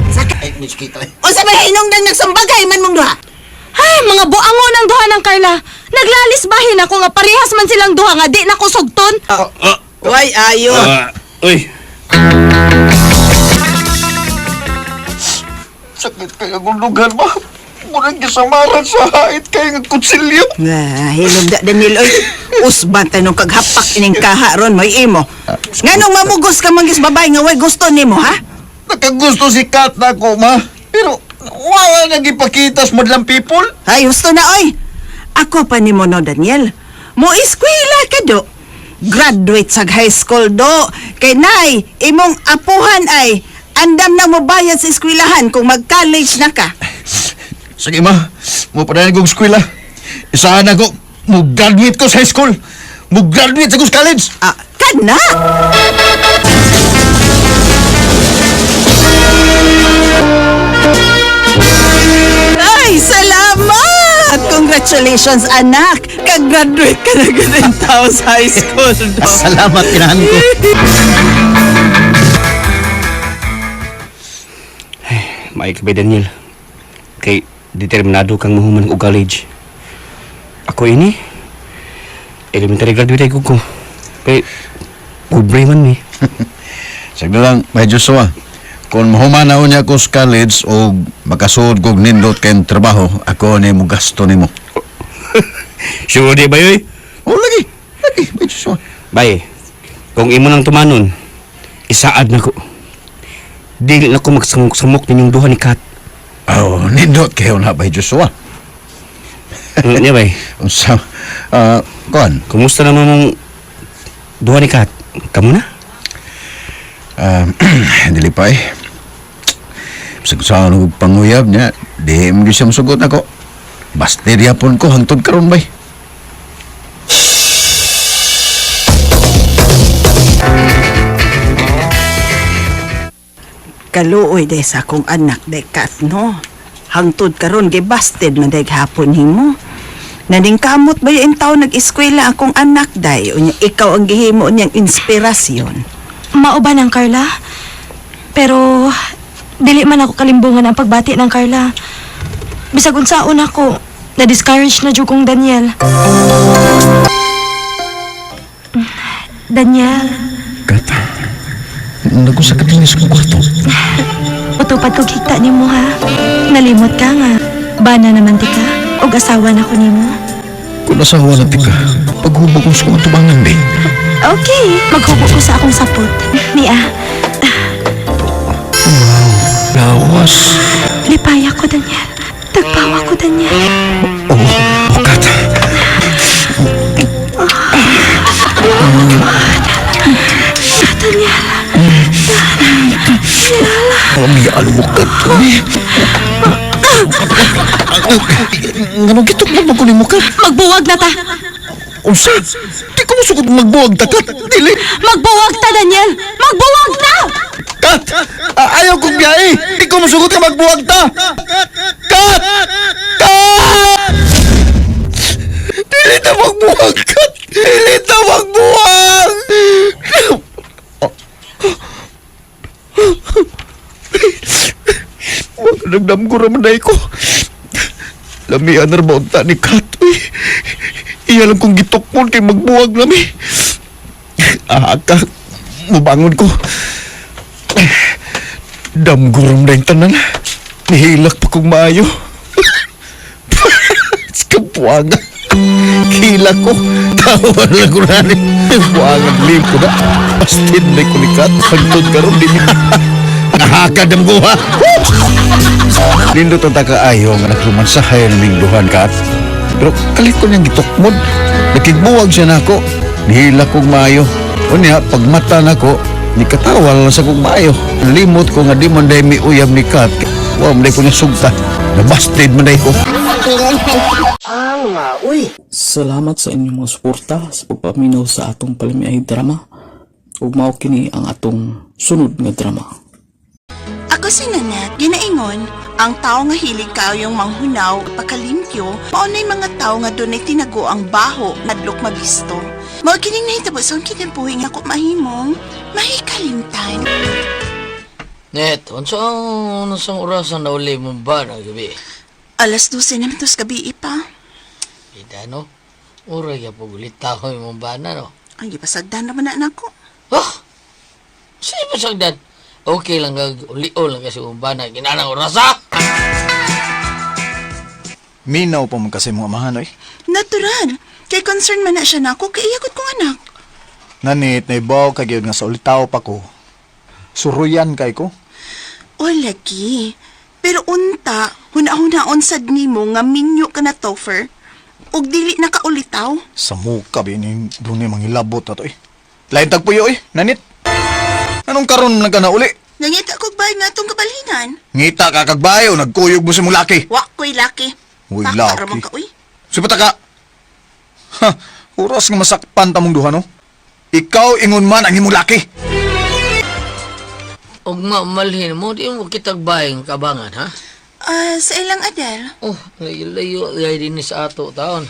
Unsa ba hinong nang nagsumbagay man mong duha? Ay, mga buangon ang duha ng Carla. Naglalisbahin ako nga parehas man silang duha nga di na ko sugton. Uy, ayo. Uy. Sakit kaya gulugan mo. Murang kasamaran sa hait kaya ng kutsilyo. Hilog da, Daniel. Oy, usban tanong kaghapak ining kaha ron, may imo. Nganong mamugos ka manggis babay nga way gusto nimo, ha? Nakagusto si Kat na ako, ma. Pero wala nang ipakita sa madlang people. Ay, gusto na, oy. Ako pa nimo no, Daniel. Mo eskwela ka do. Graduate sa high school do. Kay nay, imong apuhan ay andam na mo bayad sa eskwelahan kung mag-college na ka. Sige, ma. Mo pa na kong eskwela. Isahan ako. Mag-graduate ko sa high school. Mag-graduate sa college. Kana! Ay, salamat! Congratulations, anak! Kag-graduate ka na ganun tao sa high school. Salamat, tinahan ko. Maik ba, Daniel? Kay determinado kang mahuman og college. Ako ini elementary graduate ko. Kay pobre man ni. Sagda lang, may Joshua. Kung mahumanaw niya ko sa college o makasuod kong nindot kayong trabaho, ako ni mo gasto ni mo. Sure di ba yoy? Oh, lagi, may Joshua. Bay, kung imo nang tumanon, isaad na ko. Dili na ko magsamok-samok ninyong duha ni Kat. Oh, nindot kayo na bay Joshua. Niya bay. Unsa, kuan? Kumusta naman mong duha ni Kat? Kamu na? Dili pa eh. Sa panguyab niya, di mo siya masugot ako. Basterya pon ko hangtod karon bay. Kaluoy day sa akong anak day Kat, no? Hangtod karon gibasted man day hapon himo. Naning kamot ba yung tao nag-eskwela akong anak day? Unya ikaw ang gihimo niyang inspirasyon. Mauban ang Carla. Pero dili man ako kalimbungan ang pagbati ng Carla. Bisag unsaon ako, na-discourage na jud kong Daniel. Daniel. Kata, nagusakit lang sa kwarto. Utupad ko kita nimo ha. Nalimot ka nga. Bana naman ti ka. Og asawa na ko nimo. Kung asawa na ti ka, paghubog ko sa tubangan din. Okay, maghubog ko sa akong sapot. Nia. Wow, lawas. Lipaya ko, Daniel. Tagpawa ko, Daniel. Oh, Kata. Daniel. Kami alukat. Ganun gitok mo magkunin mo ka. Magbuwag na ta. Unsa? Di ko masukot magbuwag takat. Dili. Magbuwag ta, Daniel. Magbuwag ta! Kat! Ayaw kong biyahe. Di ko masukot ka magbuwag ta. Kat! Kat! Dili na magbuwag, Kat. Dili na magbuwag. Huwag nagdam ko raman ko. Lamian na ba unta ni Kat? Iya lang kong gitukmon kay magbuwag lami. Kat, mabangon ko. Damgurom na yung tanan. Nihilak pa kong maayo. Kapuaga. Hila ko. Tawan lang ko na rin. Kapuaga lim ko na. Bastid na ko ni Kat. Pagtod ka rin din. Nakakadam ko ha. Lindot ang takaayo nga nagrumansahay ng mingduhan, Kat. Pero kalit ko niyang gitukmod. Nakigbuwag siya na ako. Nihila kong maayo. O niya, pagmata na ko, nikatawa lang sa kong maayo. Limot ko nga di man dahi mi uyab ni Kat. Wow, manday ko niya sugta. Nabasted manday ko. Salamat sa inyong mga suporta sa pagpaminaw sa atong palimiay drama. Ug mao kini ang atong sunod nga drama. Ako si Nanette, ginaingon, ang tao nga hilig kayong manghunaw, pagkalimpyo, maunay mga tao nga dunay tinago ang baho, madlok mabisto. Mao kining nahitabo sa kinabuhi nga ko mahimong, mahikalimtan. Net, unsang orasan na uli mong ba na gabi? Alas 12 naman tos gabi pa. Ida, no? Uray ka po ulit ako yung mong bana, no? Ang ipasagdan naman na ako. Oh! Sa'yo pa sagdan? Okay lang uli-o lang kasi mong bana. Ginanang orasa! Minaw pa mo kasi mga mahanoy. Natural. Kay concern man na siya na ako, kay iyagot kong anak. Nanit, naibaw ka gyud nga sa ulitaw pa ko. Suruyan kay ko. O lagi. Pero unta, huna-hunaon sad nimo nga minyo ka na toffer. Og dili na ka ulitaw. Sa muka bining dunay mangilabot na to eh. Lain tagpuyo eh, nanit. Anong karon na ka na uli? Nangita kog bay nga tong kabalhinan. Ngita ka kagbayo, nagkuyog mo sa mong laki. Wa ko'y laki. Uy, Baka laki. ramang ka, uy. Sipata ka. Ha, oras nga masakpan tamong duha no? Ikaw ingon man ang imong laki. Og mamalhin mo, di mo kitagbayang kabangan, ha? Sa ilang Adel. Oh, layo din ni sa ato taon.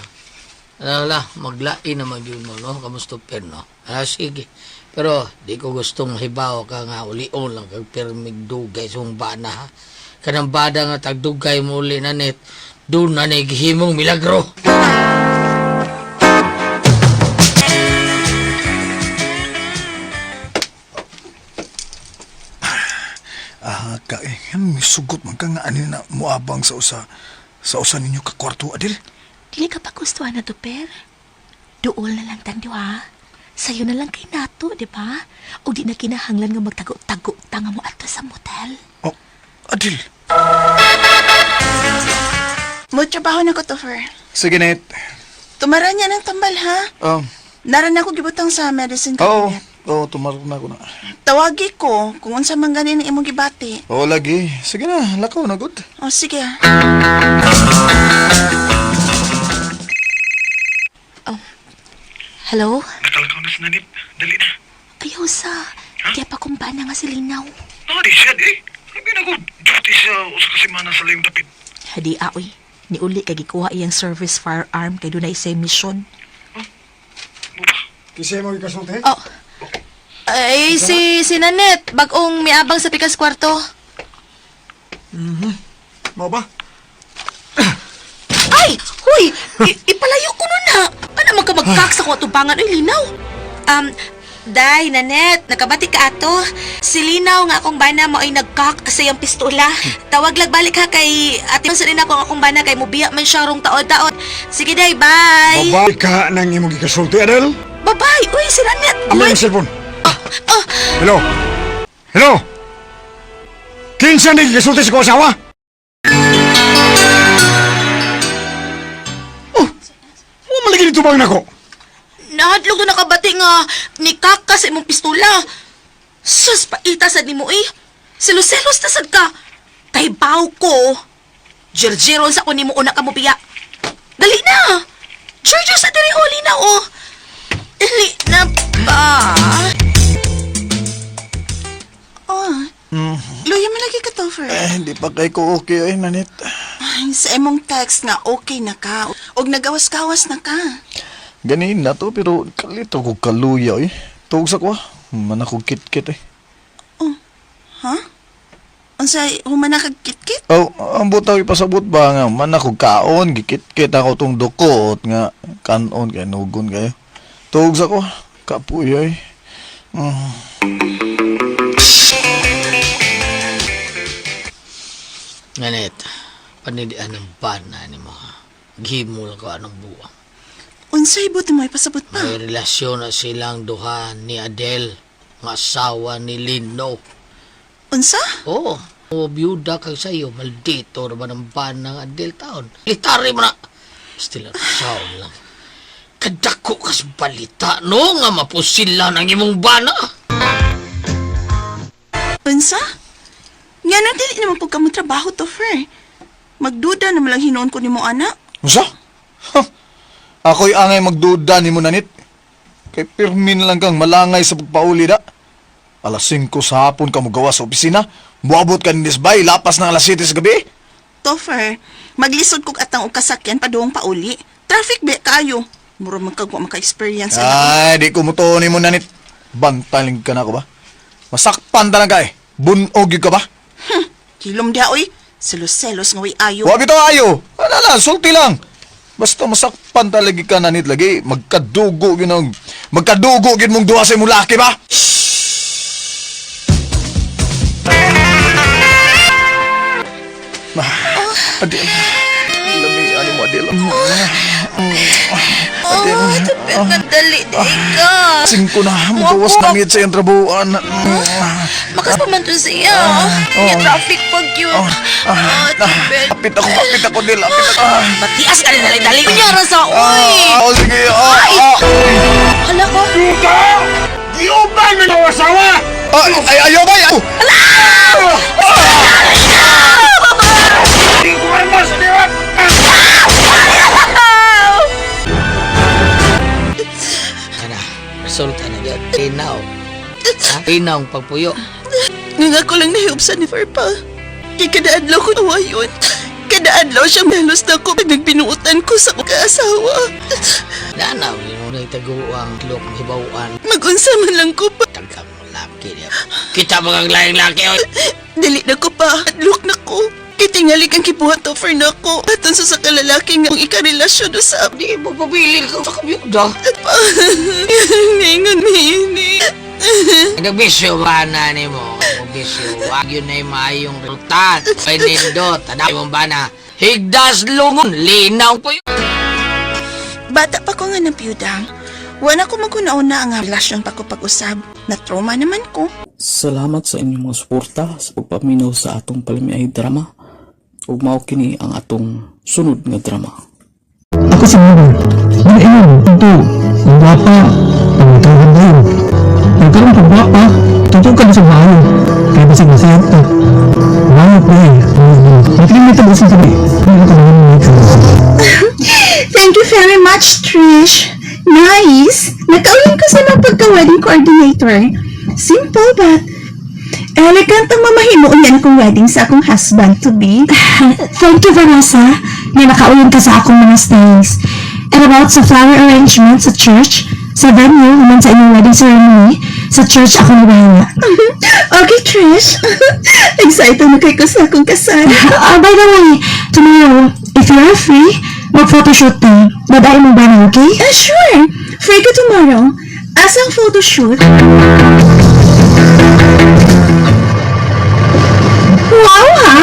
Ala, maglain na magyun mo, no? Kamusto no? Sige. Pero di ko gustong hibaw ka nga uli-on lang kag permig dugay sa bana, ha? Kanang bada nga tagdugay mo uli na net, doon na naghimong milagro. Yan, may sugot man ka nga anin na muabang sa usa ninyo ka kwarto, Adil. Dili ka pa gustuhan na to, Per. Duol na lang tanyo, ha? Sa'yo na lang kay nato, di ba? O di na kinahanglan nga magtago-tago tanga mo ato sa motel. Oh, Adil. Mo trabaho na ko, Toffer. Sige, Net. Tumaran niya ng tambal, ha? Naran ako gibutang sa medicine cabinet. Oo, tumarap na ako na. Tawagi ko kung unsa man ganin ang imong gibati. Oo, lagi. Sige na, lakaw na, good. O, sige. Hello? Nakalakaw na si Nanit. Dali na. Ayaw sa. Kaya pa kumbana nga si Linaw. Di siya, di. Sabi na ko, duty siya usa ka semana sa layong dapit. Hadi, aoy. Ni uli kay gikuha iyang service firearm kay dunay sa mission. Kisay mo ikasulti? Oh. Ay, si Nanette, bagong miabang sa pikas kwarto. Mo ba? Ay! Huy! Ipalayo ko nun na! Ano man ka magkak sa kong atubangan? Ay, Linaw! Day, Nanette, nakabati ka ato. Si Linaw nga akong bana mo ay nagkak sa iyang pistola. Tawag lang balik ha kay ati sa rin ako akong bana kay mubiya man siya rong taod-taod. Sige, Day, bye! Babay ka nang imong ikasulti, Adel? Bye-bye! Uy, si Nanette! Amay ang cellphone. Hello? Hello? Kinsa na ikasulti sa kong asawa? Oh, malagi dito bang nako? Nahadlog na nakabati nga nikaka sa imong pistola. Sus, paita sa nimo eh. Selos-selos na sad ka. Tahibaw ko. Jerjeron sa kunin mo una ka mo piya. Dali na. Giorgio sa diri huli na oh. Dali na ba? Oh. Luya mo lagi ka, Topher. Hindi pa kay ko okay ay nanit. Ay, sa imong text nga okay na ka. Og nagawas-gawas na ka. Ganin na to pero kalito ko kaluya eh. Tuog sa ko. Man ako kit-kit eh. Ha? Unsay humana kag kit-kit? Oh, ang butaw ipasabot ba nga man ako kaon gikit-kit ako tong dukot nga kanon kay nugon kayo. Tuog sa ko. Kapuy eh. Ganit, panidian ng bana ni mo. Gihimol ko anong buwang. Unsay buti mo ipasabot pa? May relasyon na silang duha ni Adele, nga asawa ni Lino. Unsa? Oo. O biyuda kag sayo, maldito naman ang bana ng Adele taon. Litari mo na. Still sound lang. Kadako kas balita, no? Nga mapusila ng imong bana. Unsa? Nga na dili naman po kamo trabaho, Topher. Magduda naman lang hinoon ko ni mo, anak. Usa? Ako'y angay magduda ni mo nanit. Kay pirmin lang kang malangay sa pagpauli da. Alas 5 sa hapon ka mo gawa sa opisina. Muabot ka ni Disbay, lapas ng alas 7 sa gabi. Topher, maglisod kog atang og kasakyan paduong pauli. Traffic be kayo. Mura magkagwa maka-experience. Ay, di ko mo to ni mo nanit. Bantaling ka na ko ba? Masakpan talaga eh. Bunog yun ka ba? Kilom dia, oy. Selos-selos nga way ayo. Huwag ito ayo. Ano lang, sulti lang. Basta masakpan talaga ka nanit lagi. Magkadugo yun mong duha sa imong laki ba? Adil. Lami, ano mo, Adil? Adil. Tapit na dali, di ka. 5 na, magawas na ngit sa iyong trabuhan. Makas pa man to siya. Yung traffic pag yun. Kapit ako, Dil. Kapit ako. Matias ka rin dali-dali. Kunyara sa oy. Sige. Hala ko. Giuban mo ng asawa! Ayaw ba? Hindi ko armas, di ba? Ana, resulta na yun. Inaw. Inaw ang pagpuyo. Nga ko lang nahiupsan ni Farpa. Kikadaadlaw ko nawa yun. Kadaadlaw siya melos na ko pag nagbinuutan ko sa kaasawa. Nanaw, yun mo na itaguang lok hibawaan. Magunsa man lang ko pa. Tagkang laki niya. Kita mga laing laki, oy. Dali na ko pa. Adlok na ko. Kitingali kang kibuhat offer na ko. Aton sa kalalaki nga ang ikarelasyon do sa Di mo pabilin ka sa kamyuda. Ningon mini. Nagbisyo ba na ni mo? Nagbisyo. Wag yun na yung maayong rutan. Pinindot. Anak mong bana. Higdas lungon. Linaw po yun. Bata pa ko nga ng piyudang. Wala ko magkunauna ang relasyon pa ko pag-usab. Na-trauma naman ko. Salamat sa inyong mga suporta sa pagpaminaw sa atong palimiay drama. Ug mao kini ang atong sunod nga drama. Ako si Mabel. Ginainom, ito. Ang wapa, ang kagandayon. Nagkaroon pag wapa, tutukan sa bahay. Kaya basig na siya ito. Wala pa eh. Makinig na ito sa sabi. Hindi ka naman Thank you very much, Trish. Nice. Nakauling ko sa mga pagka-wedding coordinator. Simple but elegant ang mamahimuon yan akong wedding sa akong husband-to-be. Thank you, Vanessa. May nakaulan ka sa akong mga styles. And about sa flower arrangement sa church, sa venue, naman sa inyong wedding ceremony, sa church ako nabahala. Okay, Trish. Excited na kayo sa akong kasal. By the way, tomorrow, if you are free, mag-photoshoot tayo. Badain mo ba na, okay? Sure. Free ko tomorrow. Asang photoshoot? Wow, ha?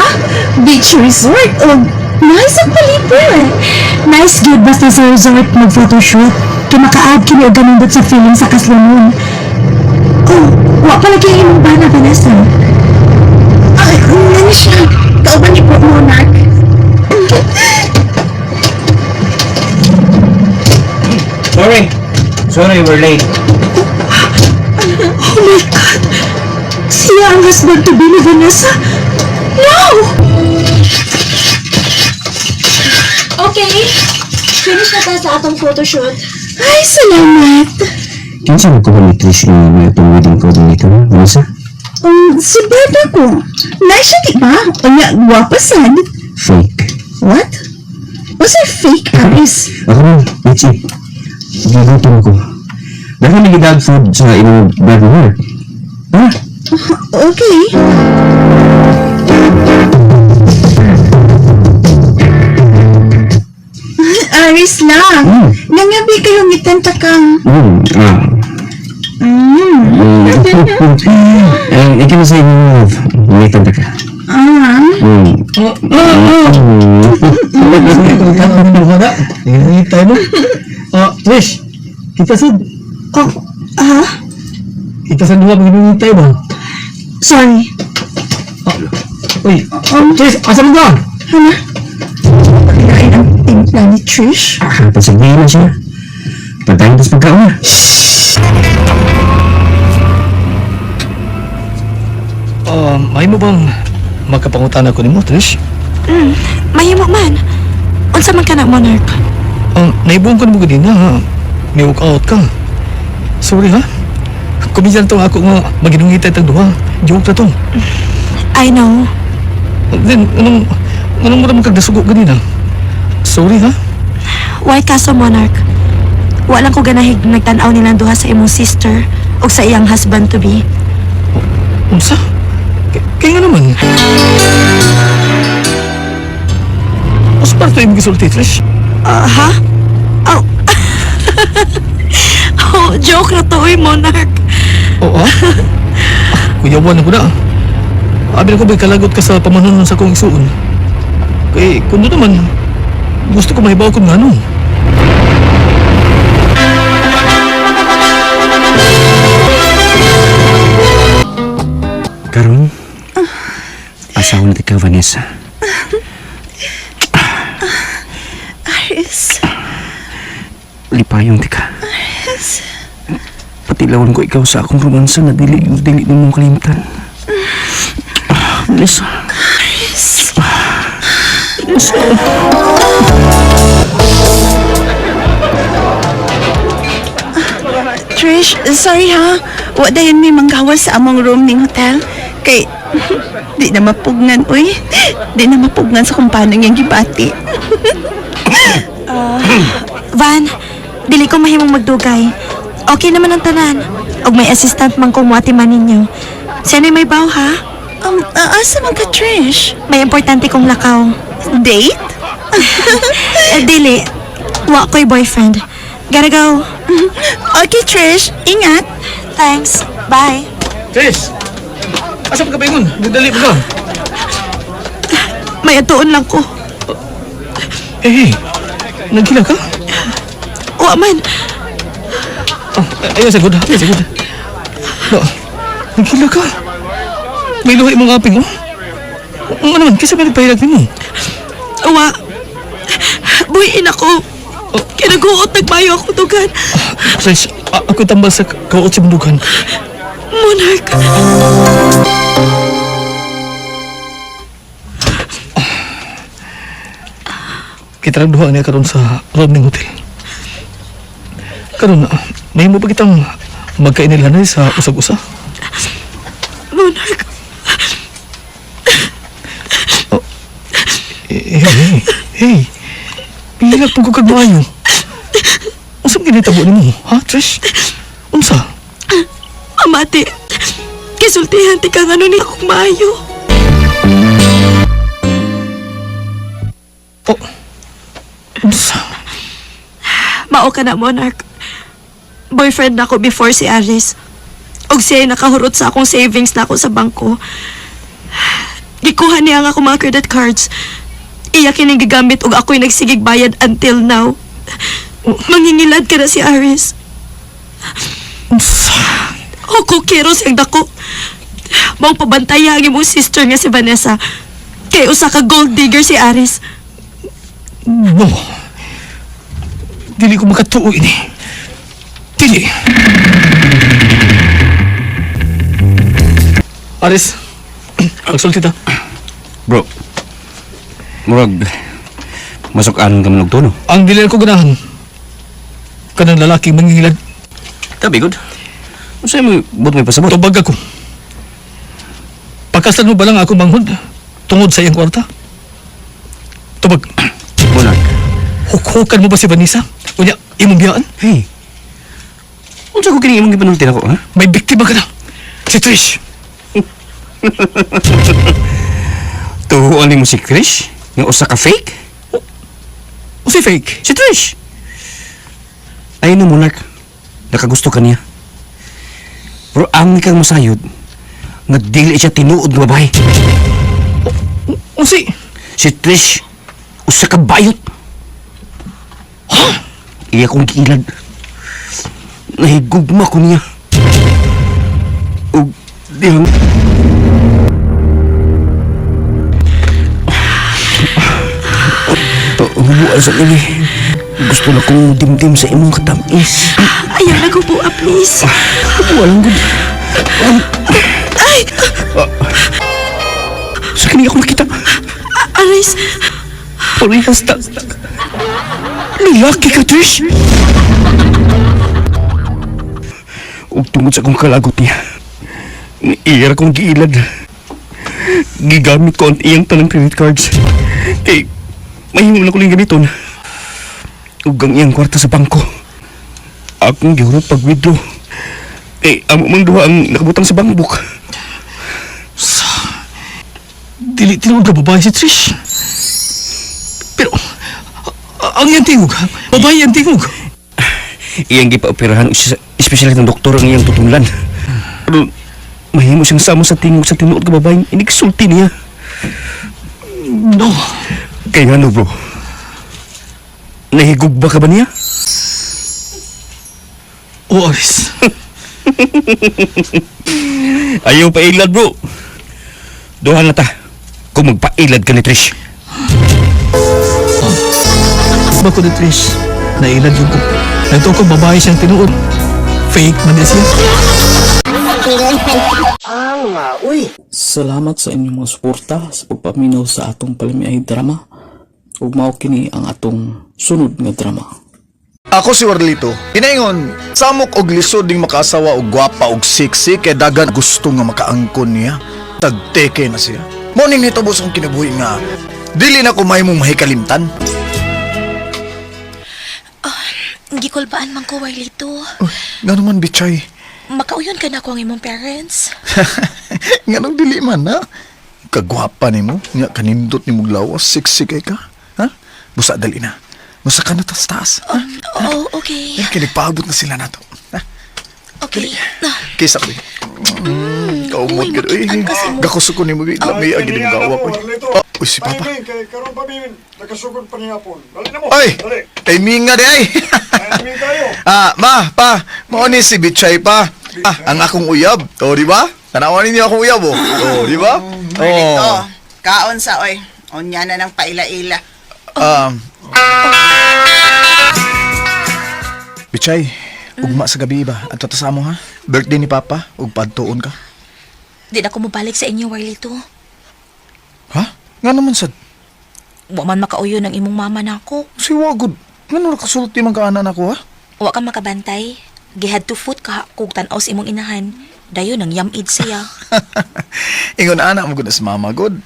Beach resort. Oh, nice ang palibot. Nice good basta sa resort mag-photoshoot. Kaya makaad kini o ganundot sa feeling sa kaslamon. Oh, wa pala kayo imong bana, Vanessa. Ay, ano siya? Kauban niyo po, Monarch. Sorry we're late. Oh my God! Siya nga ang husband to be ni Vanessa. No! Okay. Finish na tayo sa atong photoshoot. Ay, salamat. Kinsa mo ko ba ni Trish yung may itong wedding coordinator, Vanessa? Si Berta ko. Naisya di ba? Kanya, gwapa sad. Fake. What? What's a fake, Aris? Ako na, Mitzi. Gigutom ko. Dahil nagidag food sa inyong brother. Ha? Okay. Aris lang. Nangabi kayo ngitanta kang. Ikaw na sa inyo, may tanda ka. Trish, kita sad. Kita sad dua maghintay ba? Sorry. Uy, Trish, asa mo ba? Hala? Pagkain ang timpla ni Trish? Pasagihin na siya. Patayin tas pagkaon. May mo bang magkapangutan ako ni mo, Trish? Mahimo man. Unsa man ka na, Monarch? Naibuong ka na mo ganina, ha? May walk out ka. Sorry, ha? Kuminsan to ako nga maginungitay tag duha. Joke na to. I know. Then, anong mo naman kagdasugo ganina? Sorry, ha? Why kaso, Monarch? Walang ko ganahig nagtanaw nilang duha sa imong sister o sa iyang husband-to-be. Unsa? Kaya nga naman. Mas parto yung gisulti, Trish? Ha? Oh. Oh, joke na to, Monarch. Oo, ha? Kuyawan ako na. Abi na ko ba'y kalagot ka sa pamanunan sa kong isuon? Kaya kundo naman, gusto ko mahibaw kung nga no. Karon, asawa na ka, Vanessa. Aris. Lipayong tika. Aris. Patilawan ko ikaw sa akong romansa na dili mong kalimtan. Vanessa. Aris. Vanessa. Trish, sorry ha. Wa dayon may manggawas sa among room ning hotel. Kay, di na mapugnan, uy. Di na mapugnan sa kumpanong yung gibati. Van, dili ko mahimong magdugay. Okay naman ang tanan. Og may assistant man kung muati man ninyo. Sana may baw, ha? Asa man ka, Trish? May importante kong lakaw. Date? Dili. Wa ko'y boyfriend. Gotta go. Okay, Trish. Ingat. Thanks. Bye. Trish! Asa ka pingon? Nagdali mo ka? May atuon lang ko. Eh, nagkila ka? Wa man. Ayun, sagod. No, nagkila ka? May luhay mong aping, oh? Ano naman, kasi may nagpahirag mo. Wa. Buhiin ako. Kinaguot nagbayo ako dugan. Trish, ako'y tambal sa kauot sa mundugan. Monarch. Kita lang duha niya karon sa room ng hotel. Karon, may mo pa kitang magkainilanay sa usag-usa? Monarch. Oh. Hey. Pilag pang kagmayo. Unsa ginitabo nimo, ha, Trish? Unsa? Amati. Kisultihan ti kang ano ni akong maayo. Oh. Unsa? Mao ka na, Monarch. Boyfriend na ako before si Aris. Og siya nakahurot sa akong savings na ako sa bangko. Gikuha niya nga ako mga credit cards. Iya kining gigamit og ako'y nagsigig bayad until now. Mangingilad ka na si Aris. Ako kiro siyang dako. Mao pabantaya ang imong sister nga si Vanessa. Kay usa ka gold digger si Aris. No. Dili ko makatuo ini. Dili. Aris, magsulti ta. Bro, murag, masok-anon ka manog to, no? Ang dili ko ganahan. Kanang lalaki mangingilad. Tabi, good. Sa'yo mo, buot may pasabot. Tubag ako. Pakaslan mo ba lang ako manghod tungod sa iyang kwarta? Tubag. Monarch. Hukhukan mo ba si Vanessa? Unya, imong biyaan? Hey. Unsa ko kini imong gipanulti nako, ha? May biktima ka na. Si Trish. Tuhuan ni mo si Krish? Nga usa ka fake? O si Fake? Si Trish. Ay no, Monarch. Nakagusto ka niya. Pero ang kang masayod, nga dili siya tinuod nga babae. O si? Si Trish, usa ka bayot. Iya kong giilad. Nahigugma ko niya. O, dihang... Hubuan sa ini. Gusto na kong dimdim sa imong katamis. Ayaw na ko po, please. Hubuan lang gud. Ay! Sa kanya ako nakita. Aris, Parehas na. Lalaki ka, Trish. Ug tungod sa akong kalagot niya, niiyar akong giilad. Gigamit ko ang iyang tanang credit cards. Kay, mahimo na ko lang ganito na. Ug ang iyang kwarta sa bangko. Akong gihurot pag-withdraw. Kay, amo mang duha ang nakabutang sa bank book. Dili tinuod ka babae si Trish. Pero, ang iyang tingog, babae iyang tingog. Iyang gipaoperahan espesyal ng doktor ang iyang tutulan. Pero mahimo siyang sama sa tingog sa tinuod ka babaeng inigsulti niya. No. Kaya ano, bro? Nahigug ba ka ba niya? O, Aris. Ayaw pa ilad, bro. Duhan na ta kung magpailad ka ni Trish. Bako ni Trish, nailad yung ko. Nagto ko babae siyang tinuod. Fake man niya siya. Salamat sa inyong mga suporta sa pagpaminaw sa atong palimiay drama. Ug mao kini ang atong sunod nga drama. Ako si Warlito. Inaingon, samok og lisod ding makasawa og gwapa og sexy kay dagan gusto nga makaangkon niya. Tagteke na siya. Morning nito boss ang kinabuhi nga. Dili na ko mahimong mahikalimtan. Gikulbaan man ko, Warlito. Nga naman bitchay. Makauyon ka na ko ang imong parents. Nga nang dili man ha. Kagwapa ni mo. Nga kanindot ni mo lawas. Sexy kay ka. Ha? Busa dali na. Musa ka na taas-taas. Oh, okay. Kaya nagpaabot na sila na to. Ha? Okay. Kisa ko. Kaumot ka. Gakuso ko ni mo. May agin yung gawa ko. Uy, si Papa. Kay karon pa min nakasugod pa niya po. Dali na mo. Ay! Dali. Timing nga di ay! Timing tayo. Ma, pa, mo ni si Bitchay pa. Ang akong uyab. O, di ba? Tanawan ninyo akong uyab, oh. O, di ba? Ito, kaon sa oy. Onya na ng paila-ila. Bitchay, ugma sa gabi ba? At sa mo ha? Birthday ni Papa, ug padtuon ka. Di na ko mabalik sa inyo, Warlito. Ha? Nga naman sad. Wa man makauyon ang imong mama nako. Si Wagod. Nga naman nakasulti man kaanan ako ha? Wa ka makabantay. Gihad to foot ka kung tanaw sa imong inahan. Dayon ang yamid siya. Ingon anak mo gud sa mama god.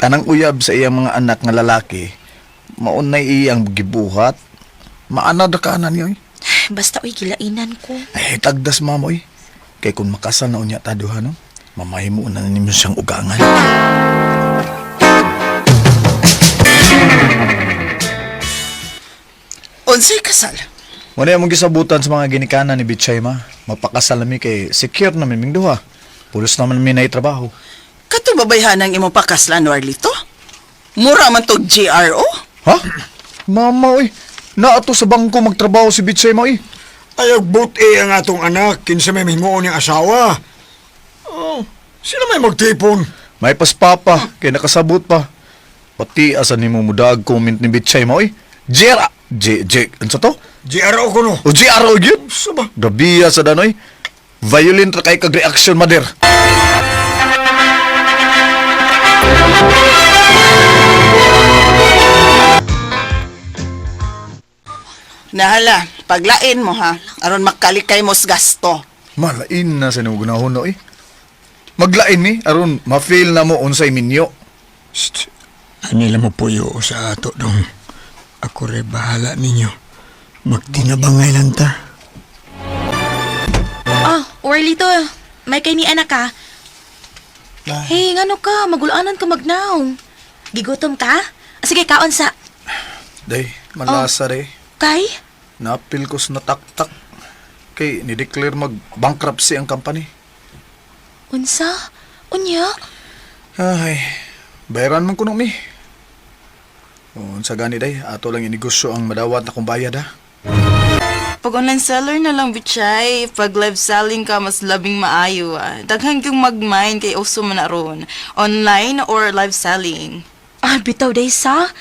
Tanang uyab sa iyang mga anak nga lalaki. Maunay iyang gibuhat. Maana da kaanan niya. Basta oy gilainan ko. Ay, tagdas mamoy. Kay kung makasal na unya taduha no, mamahimo na ninyo siyang ugangan. Unsay kasal? Wala yung gisabutan sa mga ginikanan ni Bitchay ma. Magpakasal nami kay secure namin ming duha. Pulos naman mi na trabaho. Kato babayhan ang imong pakaslan, Warlito? Mura man tog GRO? Ha? Mama oy, naato sa bangko magtrabaho si Bitchay ma oy. Ayaw buti ang atong anak kinsa may himuon niyang asawa. Oh, sino may magtipon? May paspapa, kay nakasabot pa. Pati asa nimo mudag comment ni Bitchay ma oy. Jera! Ano sa to? GRO ko no. O GRO yun? Saba? Gabiya sa danoy. Violent ra kay kag reaction mader. Nahala, paglain mo ha, aron makalikay mos gasto. Malain na sa nugunahon no eh. Maglain ni, aron ma-feel na mo unsay minyo. Anila mo puyo sa ato dong. Ako rin bahala ninyo. Magtinabangay lang ta. Oh, Orlito, may kay ni anak ka. Hey, ngano ka? Magulanan ka magnaw. Gigutom ka? Sige, kaon sa... Day, malasa day. Kay? Napil ko sa nataktak. Kay ni-declare mag-bankruptcy ang company. Unsa? Unya? Ay, bayaran man ko nung mi. Unsa gani day, ato lang inegosyo ang madawat na kong bayad ha. Pag online seller na lang, bitchay. Pag live selling ka, mas labing maayo. Daghan kang mag-mine kay uso man na ron. Online or live selling. Ah, bitaw day sa?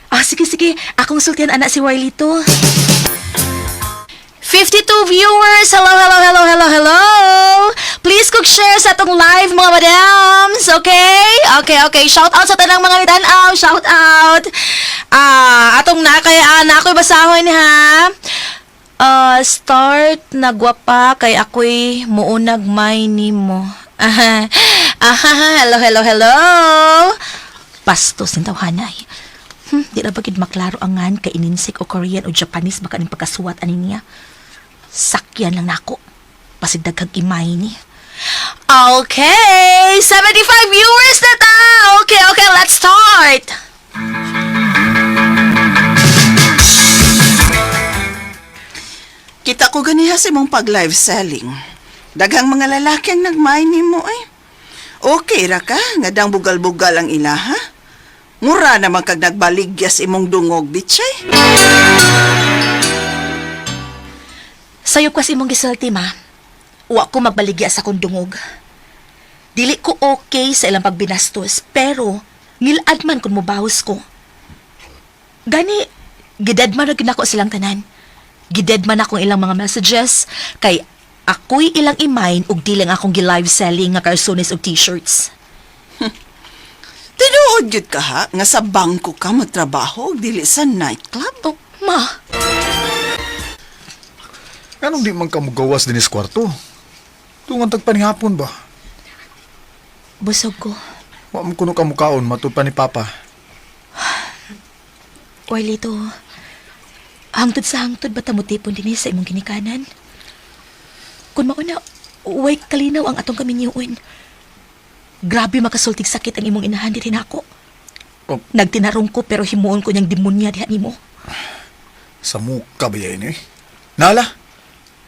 Ah, sige. Akong sultihan anak si Warlito. 52 viewers! Hello! Please cook share sa atong live, mga madams! Okay. Shout out sa tanang mga nitanaw! Shout out! Atong nakay anak ko'y basahon ha! Start na gwapa kay ako'y muunag may nimo. Hello! Bastos ng tawhanay. Di na bagid maklaro ang ngan kay ininsik o Korean o Japanese baka ning pagkasuwat ani niya. Sakyan lang nako. Pasigdag kag imay ni. Okay, 75 viewers na ta. Okay, let's start. Kita ko ganiha sa mong pag-live selling. Daghang mga lalaki ang nagmay mo ay. Okay ra ka, nga dang bugal-bugal ang ilaha. Mura naman kag nagbaligya sa imong dungog, bitchay. Sayop kasi imong gisulti ma. Wa ko magbaligya sa kong dungog. Dili ko okay sa ilang pagbinastos, pero ngilad man kung mubahos ko. Gani, gidedman na ginako silang tanan. Gidedman akong ilang mga messages, kay ako'y ilang imain ug dilang akong gi-live selling nga karsones ug t-shirts. Tinuod yun ka ha, nga sa bangko ka magtrabaho ug dili sa nightclub. Oh, ma. Anong di man ka mugawas din is kwarto? Tungan tagpanihapon ba? Busog ko. Wa mo kuno ka mukaon, matud pa ni Papa. Warlito, hangtod sa hangtod ba tamutipon din sa imong ginikanan? Kung mauna, uway kalinaw ang atong kaminyuon. Grabe makasultig sakit ang imong inahan din ako. Oh. Nagtinarong ko pero himuon ko niyang demonya diha nimo. Sa muka ba yan eh? Nala,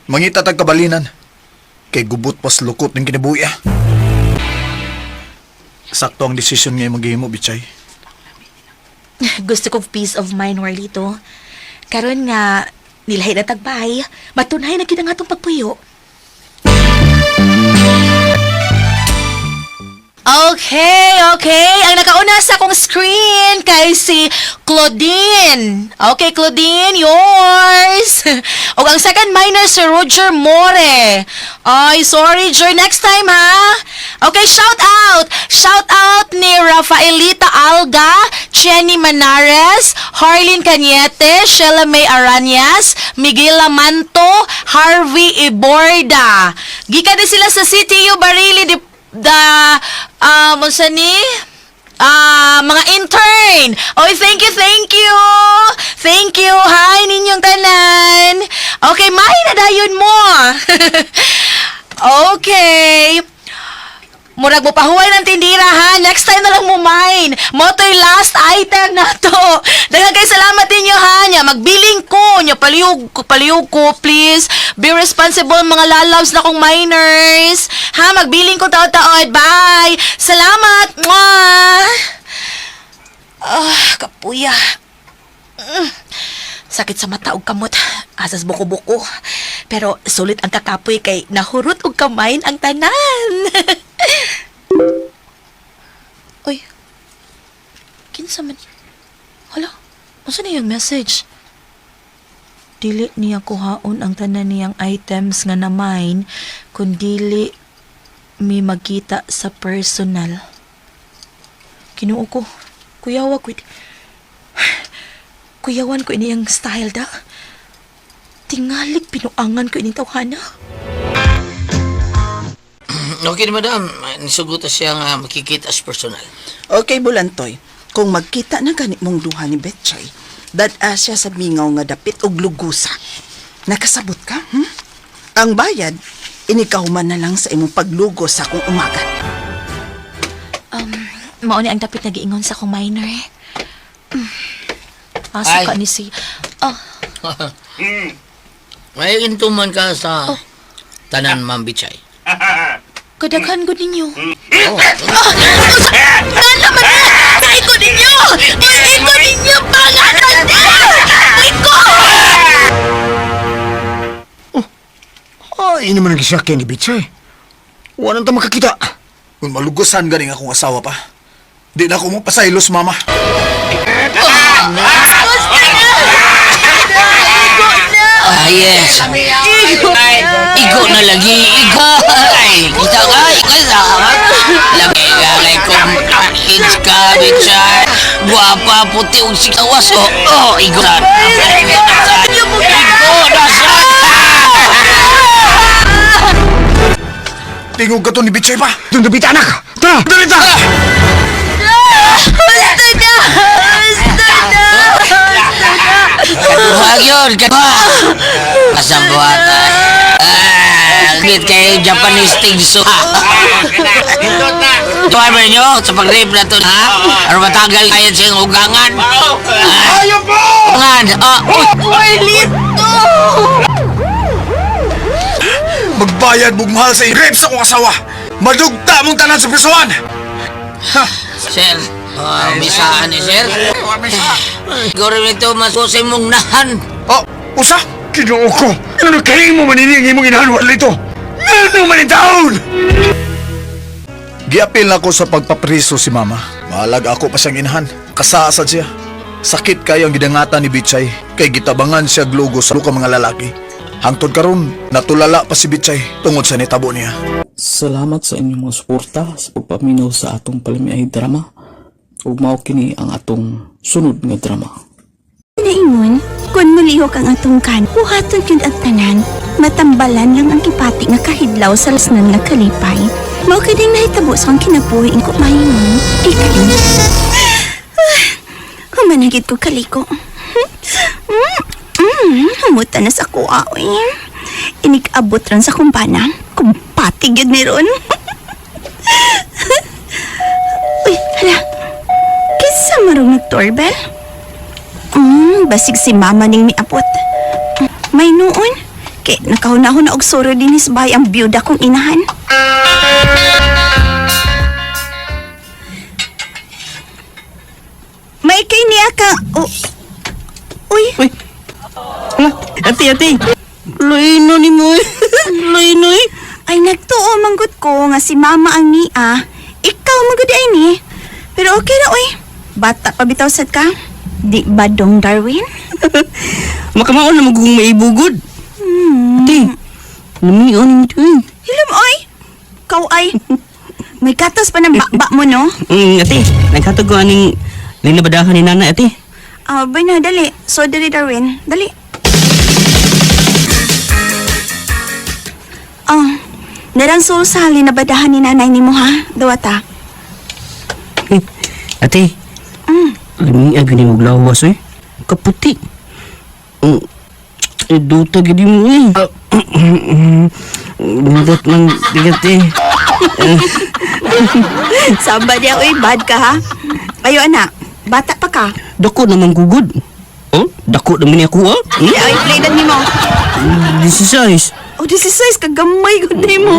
mangita tag kabalinan. Kay gubot pas lukot ng kinabuya. Sakto ang desisyon nga mag-ihimo, bitchay. Gusto kong peace of mind, Warlito. Karon nga, nilahi na tagbay, matunay na kitang atong pagpuyo. Okay. Ang nakauna sa akong screen kay si Claudine. Okay, Claudine, yours. O ang second minor si Roger More. Ay, sorry, Jer. Next time, ha? Okay, shout out. Shout out ni Rafaelita Alga, Jenny Manares, Harlene Cañete, Sheila May Aranyas, Miguel Lamanto, Harvey Iborda. Gikan din sila sa CTU Barili mga intern. Oy, thank you. Thank you. Hi ninyong tanan. Okay, mahi na dayon mo. Okay. Murag mo pahuway ng tindira ha. Next time na lang mo mine. Moto'y last item na to. Daghang kay salamat ninyo ha. Nya, magbiling ko. Nya, palihog ko. Please. Be responsible mga lalabs na kong minors. Ha, magbiling ko taod-taod. Bye. Salamat. Mwah. Kapuya. Sakit sa mata og kamot. Asas buko-buko. Pero sulit ang kakapoy kay nahurot og kamain ang tanan. Uy. Kinsa man? Hala, unsa na yung message? Dili niya kuhaon ang tanan niyang items nga na-mine kung dili mi magkita sa personal. Kinuo ko. Kuyawan ko iniyang style da. Tingalig pinuangan ko ini tawhana. Okay na madam, nisugot siya nga makikita as personal. Okay, Bulantoy. Kung magkita na ganit mong duha ni Betchay, dad-a siya sa mingaw nga dapit og lugusa. Nakasabot ka, Ang bayad, inikahuman na lang sa imong paglugos sa akong umaga. Mao ni ang dapit na giingon sa akong minor. Asa ka ni si... May intuman ka sa tanan Mambichay. Kadaghan ko ninyo. Ikot ninyo! Ikot ninyo! Pangalan niya! Ay, naman ang kisakyan ni Bitchay. Walang ta makakita. Kung malugusan ganing akong asawa pa, di na ako mapasaylos, mama. Yes. Igo na lagi. Igo. Ay, kita ka. Kasama. Lagi galay kong kids ka, Bitchay. Guwapa, puti, ug sikawas. Igo na. Igo na sa... Tingog ka to ni Bitchay pa. Doon na bita, anak! Tara! Dalita! Kaduhag yun! Kasambuhatan. Git kayo Japanese tingso. Tuwan ba nyo sa pag-rape na to, ha? Ano matagal kayo siyang ugangan? Ayaw po! Ugangan! Lito! Magbayad mong mahal sa rape sa akong asawa. Madugta mong tanan sa prisuan. Sir, misaan ni sir. Siguro nito masusay mong nahan. Usa? Kinuo ko! Ano kayo mo maniningi mong inahanwal nito? Ano man yung taon? Giapil na ko sa pagpapriso si mama. Mahalag ako pa siyang inahan. Kasaasad siya. Sakit kayo ang gidangatan ni Bitchay. Kay gitabangan siya glugo sa luka mga lalaki. Hangtod karon, natulala pa si Bitchay tungod sa nitabo niya. Salamat sa inyong mga suporta sa pagpaminaw sa atong palimiay drama. Ug mao kini ang atong sunod nga drama. Naingon, kung mulihok ang atong kan, buhaton yun ang tanan. Matambalan lang ang kipati nga kahidlaw sa lasnan nga kalipay. Mao kading nahitabo sa ang kinabuhi ko mahingon. Ikalim. Humanagid ko kaliko. Hamutan na sa kuha, inig-abot rin sa kumpana. Kumpati yun meron. Uy, hala. Kisa marong nag-doorbell? Basig si mama ning miapot. May noon, kay nakahunahon na og suro din sa bahay ang byuda kong inahan. May kay niya ka... Uy. Hala, ati. Luino ni mo. Luino eh. Ay, nagtuo manggut ko nga si mama ang niya. Ikaw magud ay ni. Pero okay na, uy. Bata pa bitaw sad ka. Di ba dong, Darwin? Makamaon na magugong maibugod. Ati, lumion mo ito eh. Hilam, oy. Kau ay. May katas pa ng bakba mo, no? Ati, nagkatag ko aning linabadahan ni Nana, ati. Bay na, dali. So, dali, Darwin. Dali. Narang sa linabadahan ni nanay ni mo, ha? Dawata. Ate, lumi agad ni maglawas eh. Kaputi. Duta gini mo eh. Bundot ng bigat eh. Saba niya, uy. Bad ka, ha? Ayo, anak. Bata pa ka. Dako naman gugod. Oh, dako naman ako ah. Ay, play na ni mo. 16. Oh, 16. Kagamay ko ni mo.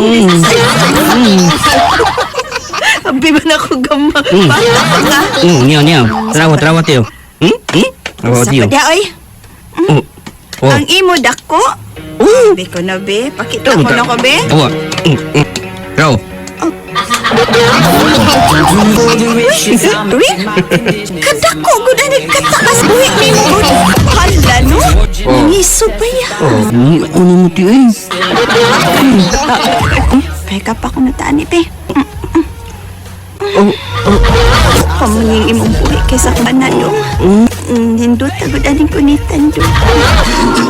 Abi ba na ako gamay? Bata pa ka. Niyaw. Trawat yun. Trawat yun. Saba niya, uy. Ang imo dako. Be ko na, be. Pakita ko na ko, be. Raw. Uy, kadako gud ani kataas buhi ni mo. Hala no. Ngiso pa ya. Ni ano mo ti eh. Peka pa ko na tani pe. Pamuning imong buhi kaysa kanadong. Nindot agad aning kunitan do.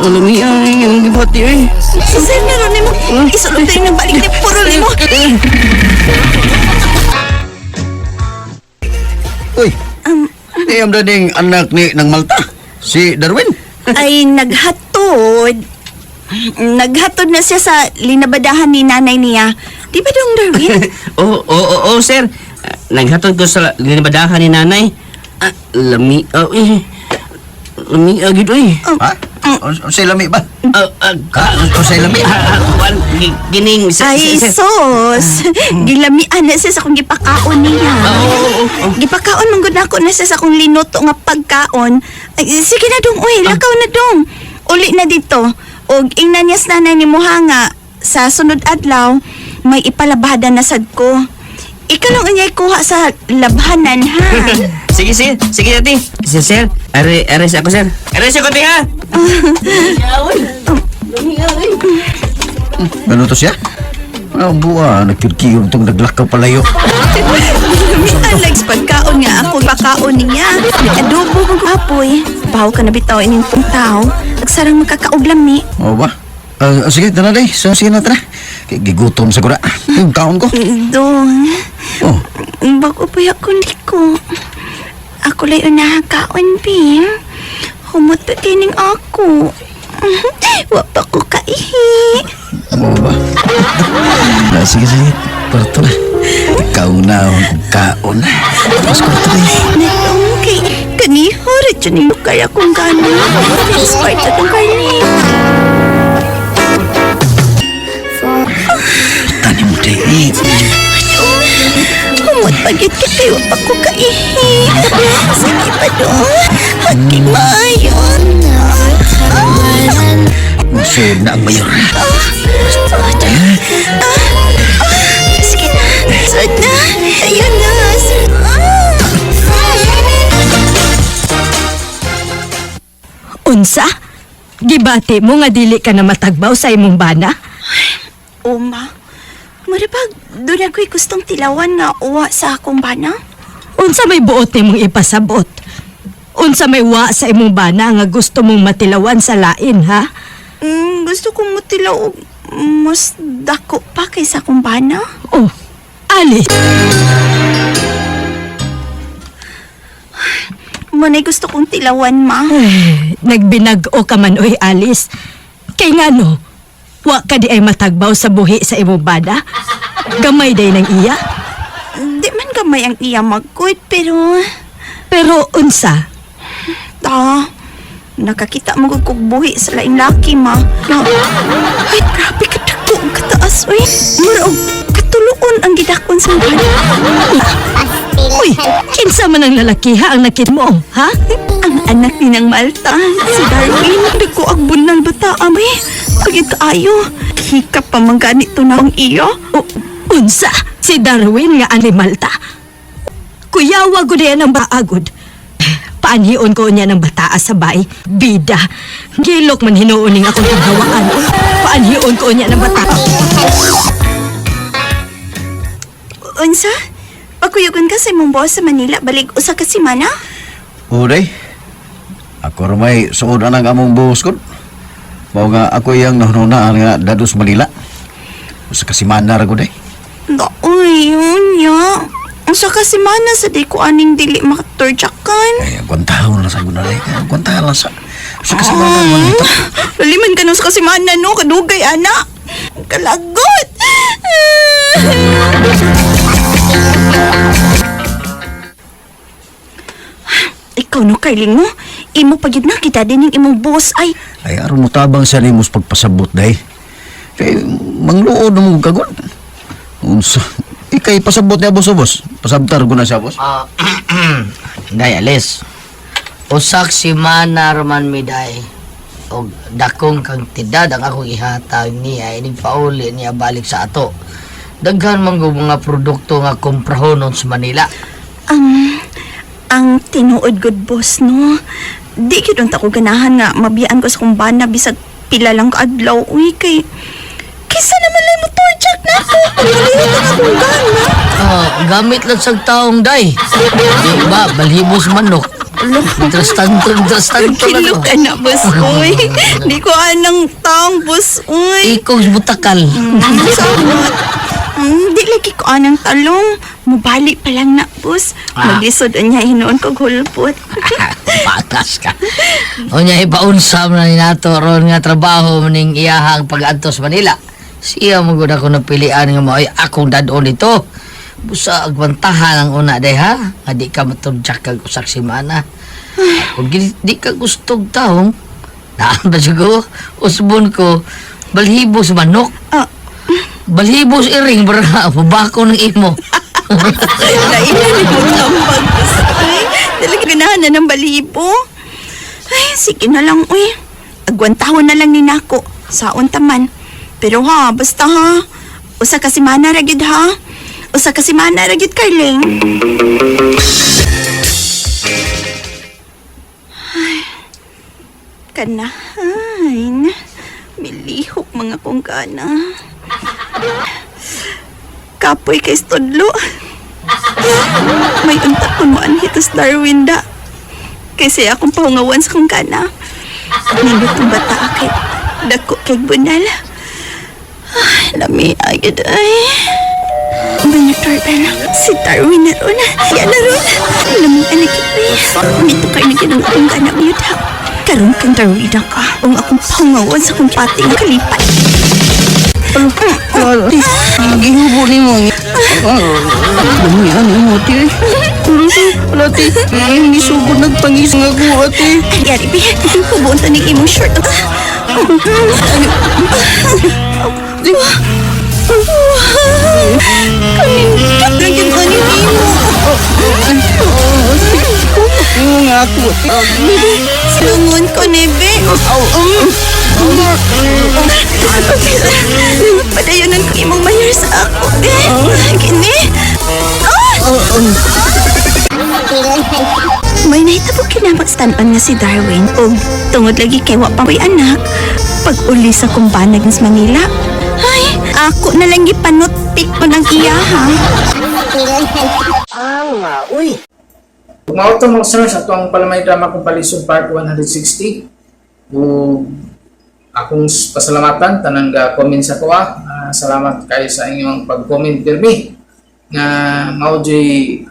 Alam niya, yung gibati eh. Sir, meron mo. Isulod tayo ng balik ni puro mo. Uy, di ang dating anak ni ng Malta, si Darwin. Ay, naghatod. Naghatod na siya sa linabadahan ni nanay niya. Di ba dong, Darwin? Oo, sir. Naghatod ko sa linibadahan ni nanay. Lami, agad eh. Ha? O say lami ba? O say lami? Gining, Ay, sos. Gilamian na siya sa kong gipakaon niya. Gipakaon mong gud ako na siya sa kong linuto nga pagkaon. Ay, sige na dong, uy, lakaw na dong. Uli na dito. Og ingnan niya sa nanay ni Muhanga sa sunod adlaw, may ipalabada na sad ko. Ikaw lang unyay kuha sa labhanan, ha? Sige, ati. Sir, ares ako, sir. Ares ako, ati, ha? Ano to siya? Ang buwa, nagkirkiyong itong naglakaw palayo. Alex, pagkaon nga ako, pakaon niya. Adobo kong kapoy. Bahaw ka na bitaw ining tao. Agsarang magkakauglam ni. O ba? Sige, tara day. Sige na, tara. Gigutom sa kura. Yung kaon ko. Dong. Oh. Bago pa yakon di ko. Ako lay unahang kaon, Bim. Humot pa kining ako. Wapa ko kaihi. O ba? Sige. Parto na. Ikaw na ang kaon. Tapos ko ito rin. Natong kay kanihorit dyan yung kaya kong gano'n. Despite atong kani. Tani mo day. Humot pagit kita wapa ko kaihi. Sige pa doon. Haking maayon. Masod na ang mayor. Sige na. Sud na. Ayun na. Unsa? Gibati mo nga dili ka na matagbaw sa imong bana? Uma, maripag doon ako'y gustong tilawan nga uwa sa akong bana. Unsa may buot nimong ipasabot? Unsa may wa sa imong bana nga gusto mong matilawan sa lain, ha? Gusto kong matilaw og mas dako pa kaysa akong bana. Oh, alis. Manay gusto kong tilawan, ma. Nagbinag-o ka man, oy, Alice. Kay nga no, wa ka di ay matagbaw sa buhi sa imong bana? Gamay day ng iya? Di man gamay ang iya magkut, pero... Pero unsa? Nakakita mo kog buhi sa laing laki, ma. Ay, grabe kadako ang kataas, oy. Mura og katuluon ang gidakon sa bana. Uy, kinsa man ang lalakiha ang nakit mo, ha? Ang anak ni ng Malta, si Darwin. Dako ang bunal bata, amay. Pagit kaayo. Hikap pa man ganito na ang iyo. Unsa? Si Darwin nga ani Malta. Kuyawa ko diyan ang baagod. Paanhion ko niya ng bataa sa bay. Bida. Gilok man hinuuning akong paghawaan. Paanhion ko niya ng bataa. Unsa? Pagkuyugon ka sa imong boss sa Manila, balik usa ka semana? Uday. Ako ramay suod ang among buhos ko. Mao nga ako yang nahununaan nga dados Manila. Sa kasimana ra gud ay. Uy, unya. Usa ka semana sa di ko aning dili makaturjakan. Ay, kwantahon lang sa gunalay. Kwantahon lang sa kasimana mo nito. Laliman ka nung sa kasimana, no? Kadugay, ana. Kalagot. Ikaw no, Carling mo. Imo pagid na kita din yung imong boss ay. Ay, aron mo tabang sa nimos pagpasabot day. Kay mangluod mo kagod. Unsa? Ikay pasabot niya boss. Pasabtar ko na siya boss. Day, Alice. Usak si Mana Roman Miday. O dakong kang tidad ang akong ihatag niya. Inig pauli niya balik sa ato. Daghan man mga produkto nga komprahonon sa Manila. Ang tinuod good boss, no? Di gyud unta ko ganahan nga mabiyaan ko sa kong bana bisag pila lang kaadlaw. Uy, kay Kisa naman lang motor jack na ako. Pagalitan akong gana. Gamit lang sa taong day. Di ba, balhibos manok. Interestanto lang. Kilo ka na, boss, uy. Di ko anang taong, boss, uy. Ikong butakal. Salamat. Di lagi ko anang talong. Mubalik pa lang na, boss. Maglisod niya hinoon ko gulpot. Patas ka. O niya, ipaunsam na ni nato ron nga trabaho maning iyahang pag-antos Manila. Siya mo gud ako napilian nga mao'y akong dadon dito. Busa agbantahan ang una day ha. Nga di ka matudyak kag usak si mana. Kung di ka gustong taong, naan ba siguro, usbon ko, balhibos manok. Balhibos iring, bara, mabako ng imo. Nailan mo tambag, boss, uy. Talaga ganahan na ng balibo. Ay, sige na lang, uy. Agwantahon na lang ni nako. Saon taman. Pero ha, basta ha. Usa ka simana ragid ha. Usa ka simana ragid, Carling. Ay, kanahan. Milihok mga kong kana. Kapoy kay Stodlo. May unta ko mo anhitos Darwin da. Kasi akong paungawan sa kong kana. Nindutong bata kay dako kay bunal. Lami agad ay. Banyator na si Darwin na ron. Yan na ron. Lamang anak ito. Nito kayo na ginang akong ganang yuda. Karoon kang Darwin ka. Kung akong pangawan sa kong pating kalipat. Gihubo ni mo. Dumihan ni mo, ate. Wala, ate. Hindi sugod nagpangising ako, ate. Yari, Bi. Hubuon ta ni imong short. Kanindat lang yung kanin mo. Nga ako. Salungon ko, Nebe. Padayonan ko imong mayar sa ako. Gini. May nahitabo kinamagstanan nga si Darwin o tungod lagi kay wapamoy anak pag uli sa kumbanag ng Manila. Ay, ako na lang gipanutpik ko ng iya, ha? Uy. Tumawag mga listeners, ato ang palamay drama kong Palisod Part 160. Akong pasalamatan tanang comment sa kuha. Salamat kayo sa inyong pag-comment pirmi nga maujoy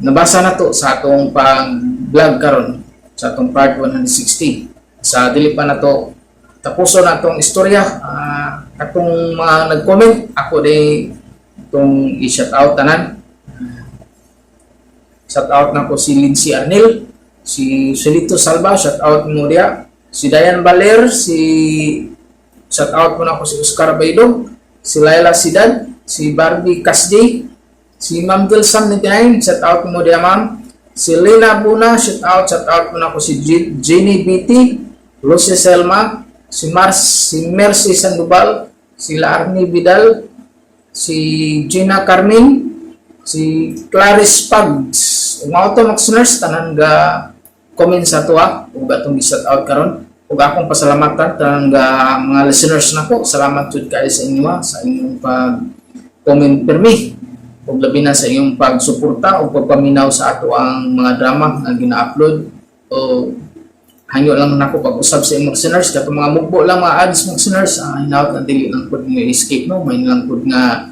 nabasa na to sa atong pag-vlog karon sa atong Part 160. Sa dili pa na to tapuso na atong istorya. Atong mga nag-comment ako day itong i-shout out tanan. Shout out na ko si Lindsay Arnil, si Celito Salva, shout out mo dia. Si Dayan Baler, shout out ko na ko si Oscar Baydong, si Laila Sidan, si Barbie Kasdi, si Ma'am Gilsam 99, shout out mo dia ma'am. Si Lena Buna, shout out ko na ko si Jenny BT, Lucy Selma, si Mercy Sandoval, si Arnie Vidal, si Gina Carmen, si Clarice Pugs. Umauto mag-listeners, tanan ga comment sa tuwa, ug atong shout out karon. Ug akong pasalamatan tanan ga mga listeners nako. Salamat jud kayo sa inyo sa inyong pag-comment permi. Ug labi na sa inyong pagsuporta o pagpaminaw sa ato ang mga drama nga gina-upload. O hangyo lang nako pag-usab sa inyong listeners kato mga mugbo lang mga ads mga listeners. Hinaut na dili lang pud nga escape no, may lang pud nga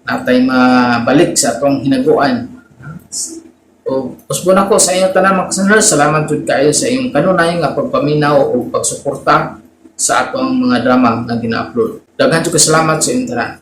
natay mabalik sa atong hinaguan. O usbon ako sa inyong tanan mga listeners. Salamat jud kayo sa inyong kanunay nga pagpaminaw o pagsuporta sa atong mga drama nga gina-upload. Daghan jud salamat sa inyong tanan.